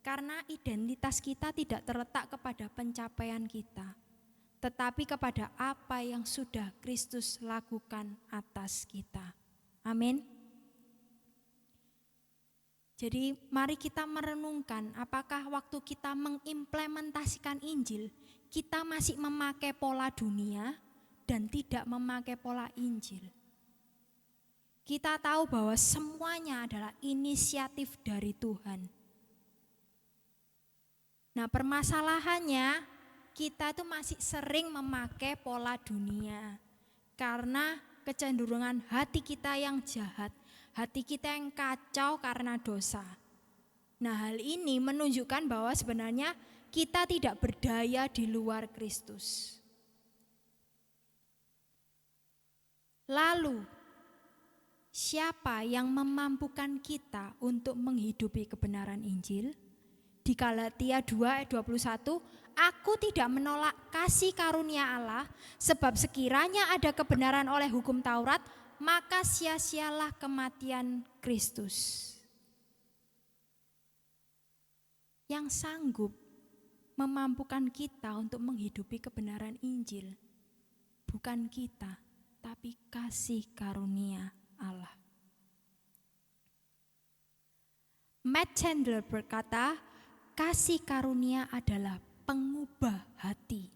Karena identitas kita tidak terletak kepada pencapaian kita, tetapi kepada apa yang sudah Kristus lakukan atas kita. Amin. Jadi mari kita merenungkan apakah waktu kita mengimplementasikan Injil, kita masih memakai pola dunia dan tidak memakai pola Injil. Kita tahu bahwa semuanya adalah inisiatif dari Tuhan. Nah, permasalahannya kita itu masih sering memakai pola dunia karena kecenderungan hati kita yang jahat, hati kita yang kacau karena dosa. Nah, hal ini menunjukkan bahwa sebenarnya kita tidak berdaya di luar Kristus. Lalu, siapa yang memampukan kita untuk menghidupi kebenaran Injil? Di Galatia 2 ayat 21, aku tidak menolak kasih karunia Allah, sebab sekiranya ada kebenaran oleh hukum Taurat, maka sia-sialah kematian Kristus. Yang sanggup memampukan kita untuk menghidupi kebenaran Injil, bukan kita, tapi kasih karunia Allah. Matt Chandler berkata, kasih karunia adalah pengubah hati,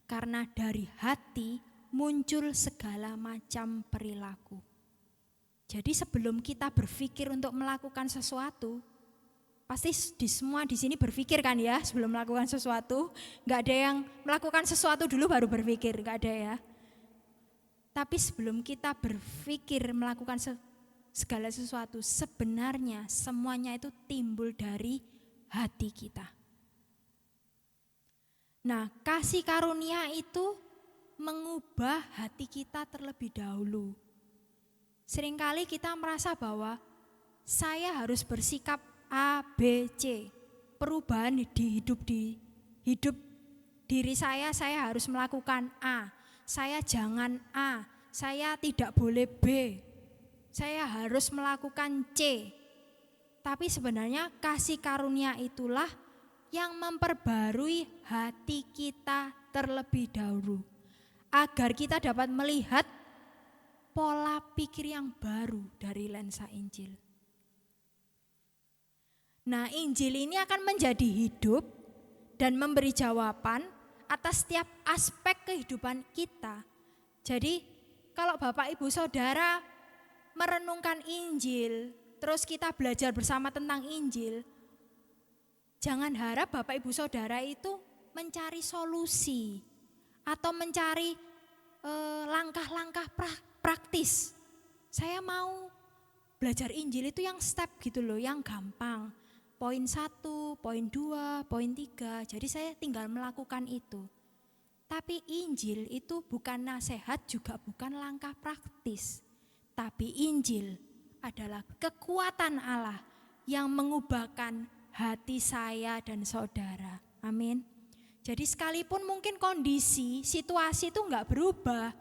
karena dari hati muncul segala macam perilaku. Jadi sebelum kita berpikir untuk melakukan sesuatu, pasti semua di sini berpikir kan ya sebelum melakukan sesuatu. Gak ada yang melakukan sesuatu dulu baru berpikir, gak ada ya. Tapi sebelum kita berpikir melakukan segala sesuatu, sebenarnya semuanya itu timbul dari hati kita. Nah, kasih karunia itu mengubah hati kita terlebih dahulu. Seringkali kita merasa bahwa saya harus bersikap A, B, C. Perubahan di hidup diri saya harus melakukan A. Saya jangan A, saya tidak boleh B. saya harus melakukan C. Tapi sebenarnya kasih karunia itulah yang memperbarui hati kita terlebih dahulu. Agar kita dapat melihat pola pikir yang baru dari lensa Injil. Nah, Injil ini akan menjadi hidup dan memberi jawaban atas setiap aspek kehidupan kita. Jadi, kalau Bapak Ibu Saudara merenungkan Injil, terus kita belajar bersama tentang Injil, jangan harap Bapak Ibu Saudara itu mencari solusi atau mencari langkah-langkah praktis. Saya mau belajar Injil itu yang step gitu loh, yang gampang. Poin 1, poin 2, poin 3. Jadi saya tinggal melakukan itu. Tapi Injil itu bukan nasihat, juga bukan langkah praktis. Tapi Injil adalah kekuatan Allah yang mengubahkan hati saya dan saudara. Amin. Jadi sekalipun mungkin kondisi, situasi itu enggak berubah,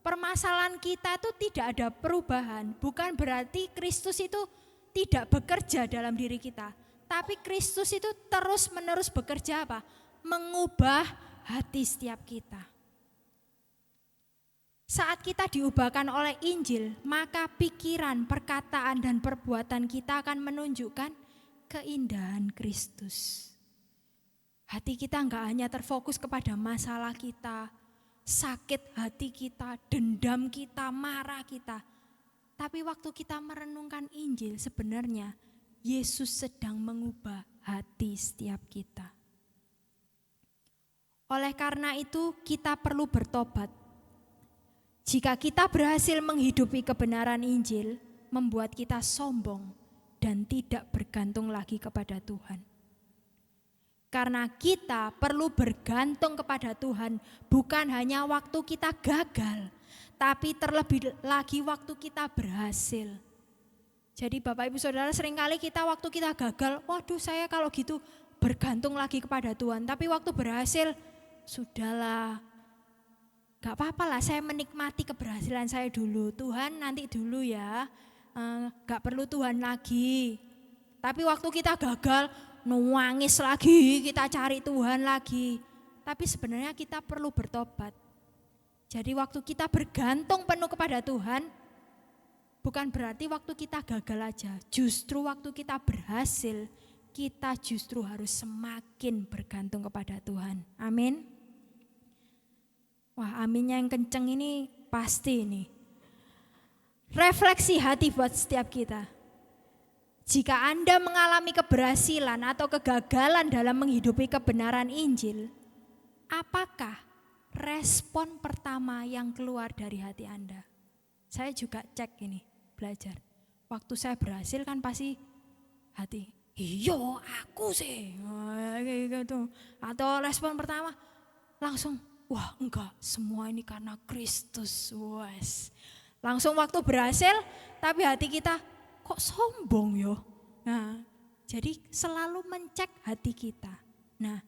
permasalahan kita itu tidak ada perubahan. Bukan berarti Kristus itu tidak bekerja dalam diri kita. Tapi Kristus itu terus-menerus bekerja apa? Mengubah hati setiap kita. Saat kita diubahkan oleh Injil, maka pikiran, perkataan, dan perbuatan kita akan menunjukkan keindahan Kristus. Hati kita enggak hanya terfokus kepada masalah kita, sakit hati kita, dendam kita, marah kita. Tapi waktu kita merenungkan Injil, sebenarnya Yesus sedang mengubah hati setiap kita. Oleh karena itu kita perlu bertobat. Jika kita berhasil menghidupi kebenaran Injil, membuat kita sombong dan tidak bergantung lagi kepada Tuhan. Karena kita perlu bergantung kepada Tuhan bukan hanya waktu kita gagal, tapi terlebih lagi waktu kita berhasil. Jadi Bapak Ibu Saudara, seringkali kita waktu kita gagal, waduh saya kalau gitu bergantung lagi kepada Tuhan. Tapi waktu berhasil, sudahlah, gak apa-apa lah saya menikmati keberhasilan saya dulu. Tuhan nanti dulu ya, gak perlu Tuhan lagi. Tapi waktu kita gagal, nangis lagi, kita cari Tuhan lagi. Tapi sebenarnya kita perlu bertobat. Jadi waktu kita bergantung penuh kepada Tuhan, bukan berarti waktu kita gagal aja. Justru waktu kita berhasil, kita justru harus semakin bergantung kepada Tuhan. Amin. Wah, aminnya yang kenceng ini pasti ini. Refleksi hati buat setiap kita. Jika Anda mengalami keberhasilan atau kegagalan dalam menghidupi kebenaran Injil, apakah respon pertama yang keluar dari hati Anda? Saya juga cek ini, belajar. Waktu saya berhasil kan pasti hati, iya aku sih. Gitu. Atau respon pertama langsung, wah enggak, semua ini karena Kristus. Wes. Langsung waktu berhasil, tapi hati kita kok sombong yo. Nah, jadi selalu mencek hati kita. Nah,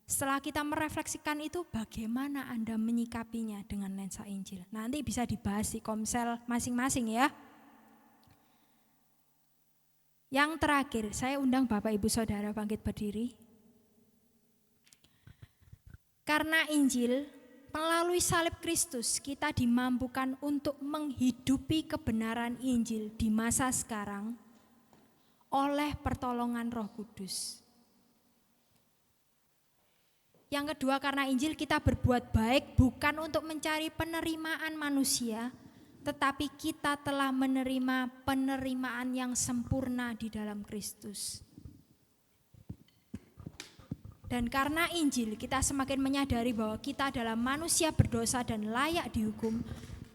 setelah kita merefleksikan itu, bagaimana Anda menyikapinya dengan lensa Injil? Nanti bisa dibahas di komsel masing-masing ya. Yang terakhir, saya undang Bapak Ibu Saudara bangkit berdiri. Karena Injil, melalui salib Kristus, kita dimampukan untuk menghidupi kebenaran Injil di masa sekarang oleh pertolongan Roh Kudus. Yang kedua, karena Injil kita berbuat baik bukan untuk mencari penerimaan manusia, tetapi kita telah menerima penerimaan yang sempurna di dalam Kristus. Dan karena Injil kita semakin menyadari bahwa kita adalah manusia berdosa dan layak dihukum,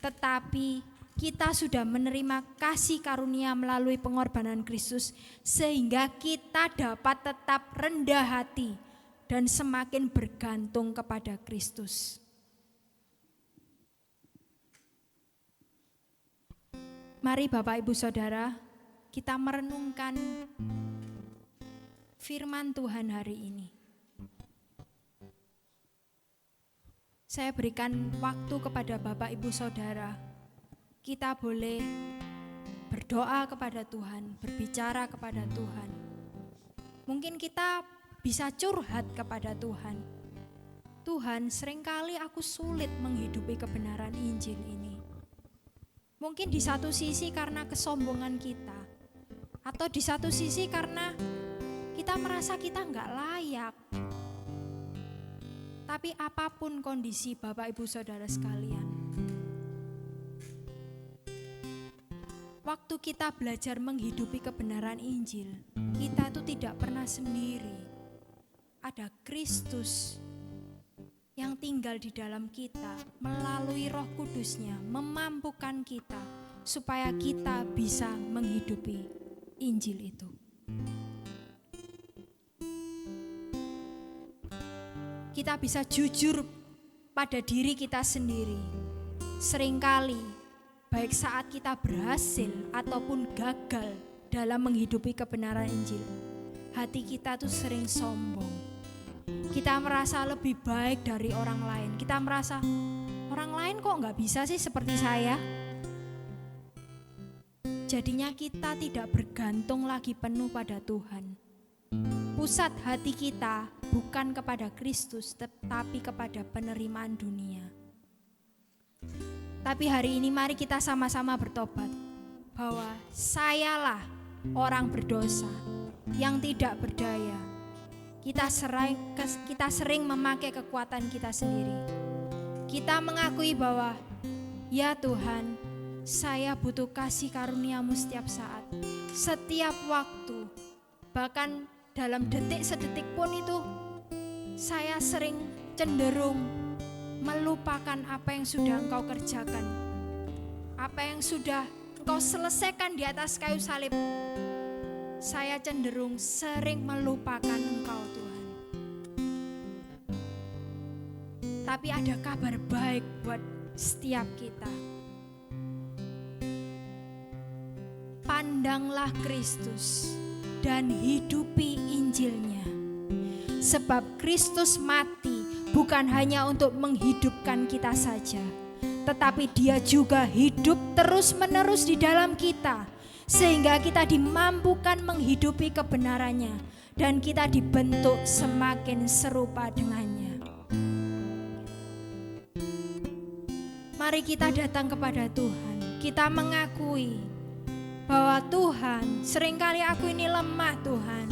tetapi kita sudah menerima kasih karunia melalui pengorbanan Kristus sehingga kita dapat tetap rendah hati dan semakin bergantung kepada Kristus. Mari Bapak Ibu Saudara, kita merenungkan firman Tuhan hari ini. Saya berikan waktu kepada Bapak Ibu Saudara. Kita boleh berdoa kepada Tuhan, berbicara kepada Tuhan. Mungkin kita bisa curhat kepada Tuhan. Tuhan, seringkali aku sulit menghidupi kebenaran Injil ini. Mungkin di satu sisi karena kesombongan kita, atau di satu sisi karena kita merasa kita nggak layak. Tapi apapun kondisi Bapak Ibu Saudara sekalian, waktu kita belajar menghidupi kebenaran Injil, kita tuh tidak pernah sendiri. Ada Kristus yang tinggal di dalam kita melalui Roh Kudus-Nya, memampukan kita supaya kita bisa menghidupi Injil itu. Kita bisa jujur pada diri kita sendiri. Seringkali, baik saat kita berhasil ataupun gagal dalam menghidupi kebenaran Injil, hati kita tuh sering sombong. Kita merasa lebih baik dari orang lain. Kita merasa, orang lain kok gak bisa sih seperti saya? Jadinya kita tidak bergantung lagi penuh pada Tuhan. Pusat hati kita bukan kepada Kristus, tetapi kepada penerimaan dunia. Tapi hari ini mari kita sama-sama bertobat bahwa sayalah orang berdosa yang tidak berdaya. Kita sering memakai kekuatan kita sendiri. Kita mengakui bahwa ya Tuhan, saya butuh kasih karunia-Mu setiap saat, setiap waktu. Bahkan dalam detik-sedetik pun itu saya sering cenderung melupakan apa yang sudah Engkau kerjakan, apa yang sudah Engkau selesaikan di atas kayu salib. Saya cenderung sering melupakan Engkau Tuhan. Tapi ada kabar baik buat setiap kita. Pandanglah Kristus dan hidupi Injilnya. Sebab Kristus mati bukan hanya untuk menghidupkan kita saja, tetapi Dia juga hidup terus-menerus di dalam kita, sehingga kita dimampukan menghidupi kebenarannya dan kita dibentuk semakin serupa dengannya. Mari kita datang kepada Tuhan. Kita mengakui bahwa Tuhan, seringkali aku ini lemah Tuhan.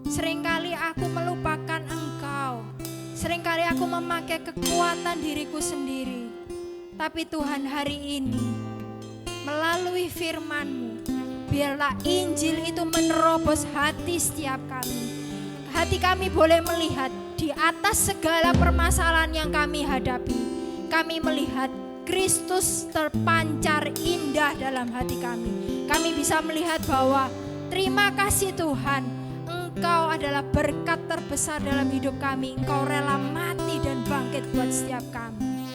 Seringkali aku melupakan Engkau. Seringkali aku memakai kekuatan diriku sendiri. Tapi Tuhan, hari ini melalui firman-Mu, biarlah Injil itu menerobos hati setiap kami. Hati kami boleh melihat di atas segala permasalahan yang kami hadapi. Kami melihat Kristus terpancar indah dalam hati kami. Kami bisa melihat bahwa terima kasih Tuhan, Engkau adalah berkat terbesar dalam hidup kami. Engkau rela mati dan bangkit buat setiap kami.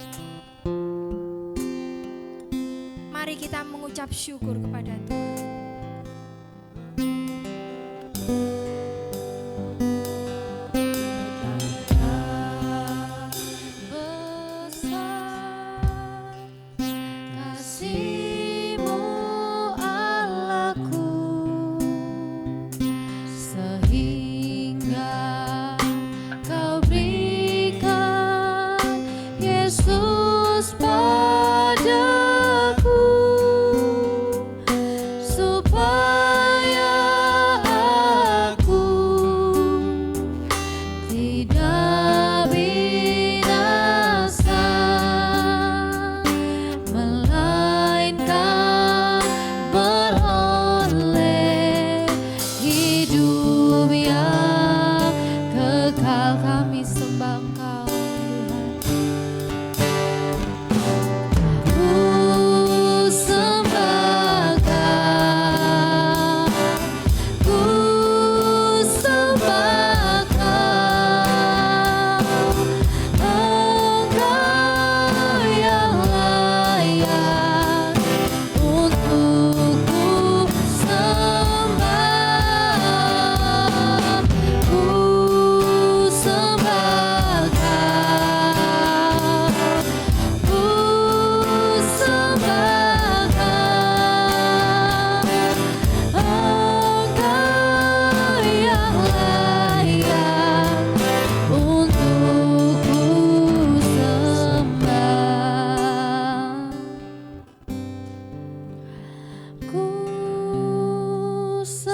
Mari kita mengucap syukur kepada Tuhan.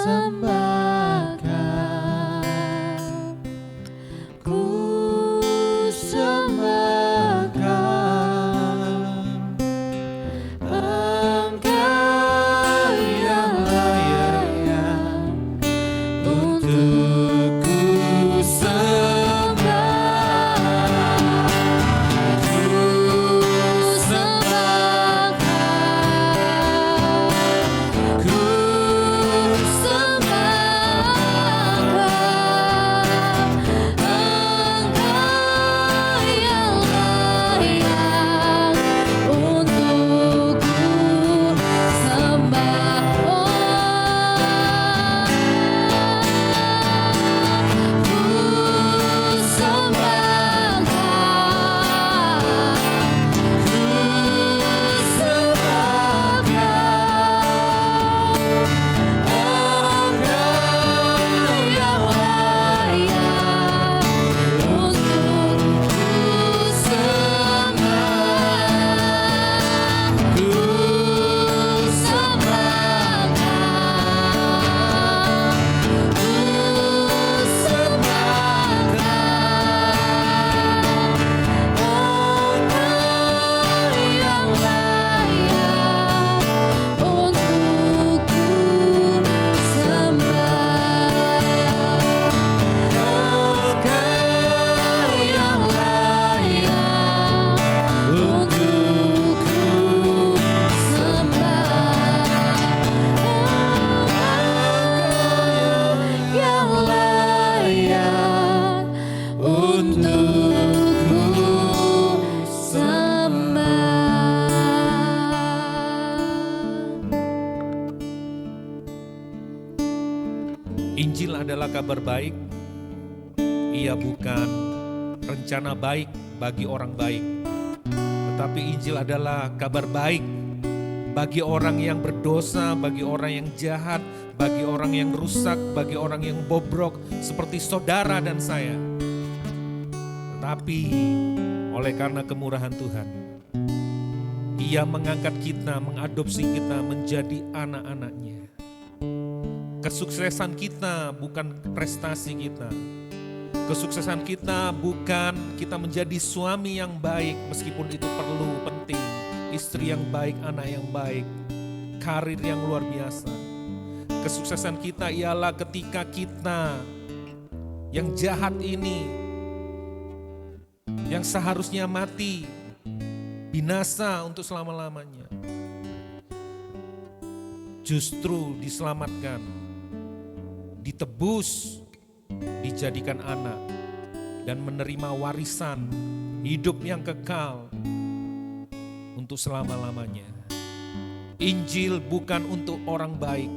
sembahkan, ku sembahkan, Engkau yang layak untuk ku sembah, ku Injil adalah kabar baik. Ia bukan rencana baik bagi orang baik, tetapi Injil adalah kabar baik bagi orang yang berdosa, bagi orang yang jahat, bagi orang yang rusak, bagi orang yang bobrok seperti saudara dan saya. Tetapi oleh karena kemurahan Tuhan, Ia mengangkat kita, mengadopsi kita menjadi anak-anak-Nya. Kesuksesan kita bukan prestasi kita. Kesuksesan kita bukan kita menjadi suami yang baik, meskipun itu perlu, penting. Istri yang baik, anak yang baik, karir yang luar biasa. Kesuksesan kita ialah ketika kita yang jahat ini, yang seharusnya mati, binasa untuk selama-lamanya, justru diselamatkan, ditebus, dijadikan anak, dan menerima warisan hidup yang kekal untuk selama-lamanya. Injil bukan untuk orang baik,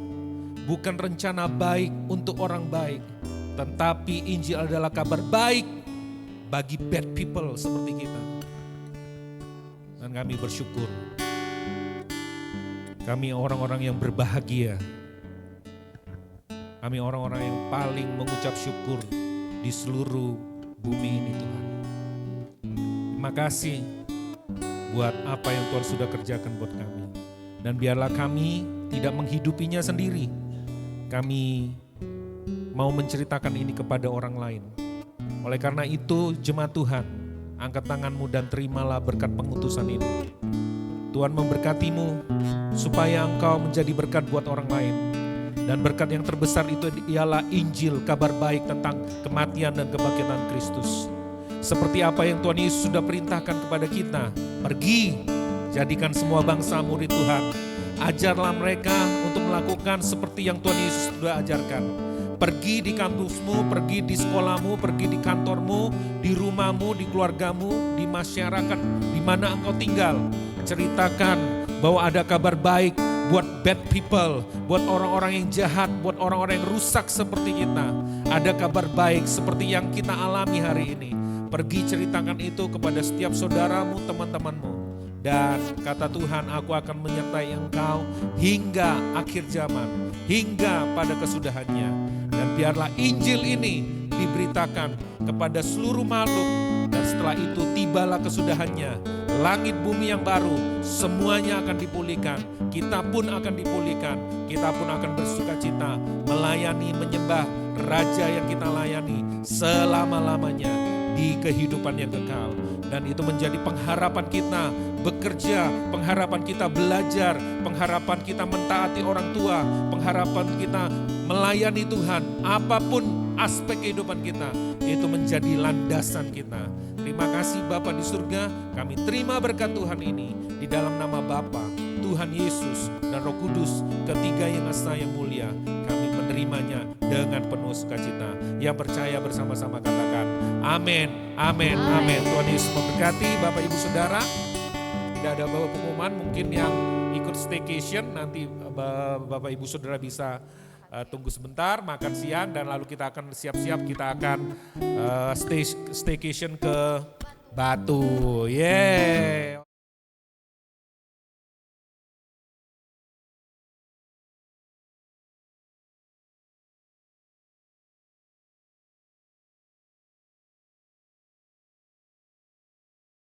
bukan rencana baik untuk orang baik, tetapi Injil adalah kabar baik bagi bad people seperti kita. Dan kami bersyukur, kami orang-orang yang berbahagia. Kami orang-orang yang paling mengucap syukur di seluruh bumi ini, Tuhan. Terima kasih buat apa yang Tuhan sudah kerjakan buat kami. Dan biarlah kami tidak menghidupinya sendiri. Kami mau menceritakan ini kepada orang lain. Oleh karena itu, jemaat Tuhan, angkat tanganmu dan terimalah berkat pengutusan ini. Tuhan memberkatimu supaya engkau menjadi berkat buat orang lain. Dan berkat yang terbesar itu ialah Injil, kabar baik tentang kematian dan kebangkitan Kristus. Seperti apa yang Tuhan Yesus sudah perintahkan kepada kita, pergi, jadikan semua bangsa murid Tuhan. Ajarlah mereka untuk melakukan seperti yang Tuhan Yesus sudah ajarkan. Pergi di kampusmu, pergi di sekolahmu, pergi di kantormu, di rumahmu, di keluargamu, di masyarakat di mana engkau tinggal. Ceritakan bahwa ada kabar baik buat bad people, buat orang-orang yang jahat, buat orang-orang yang rusak seperti kita. Ada kabar baik seperti yang kita alami hari ini. Pergi ceritakan itu kepada setiap saudaramu, teman-temanmu. Dan kata Tuhan, aku akan menyertai engkau hingga akhir zaman, hingga pada kesudahannya. Dan biarlah Injil ini diberitakan kepada seluruh makhluk. Dan setelah itu tibalah kesudahannya. langit bumi yang baru, semuanya akan dipulihkan. Kita pun akan dipulihkan, kita pun akan bersukacita melayani, menyembah Raja yang kita layani selama-lamanya di kehidupan yang kekal. Dan itu menjadi pengharapan kita bekerja, pengharapan kita belajar, pengharapan kita mentaati orang tua, pengharapan kita melayani Tuhan. Apapun aspek kehidupan kita, itu menjadi landasan kita. Terima kasih Bapa di surga, kami terima berkat Tuhan ini di dalam nama Bapa, Tuhan Yesus dan Roh Kudus, ketiga yang esa yang mulia. Kami menerimanya dengan penuh sukacita. Yang percaya bersama-sama katakan amin, amin, amin. Tuhan Yesus memberkati Bapak Ibu Saudara. Tidak ada bawa pengumuman, mungkin yang ikut staycation nanti Bapak Ibu Saudara bisa tunggu sebentar, makan siang, dan lalu kita akan siap-siap, kita akan staycation ke Batu. Yeah.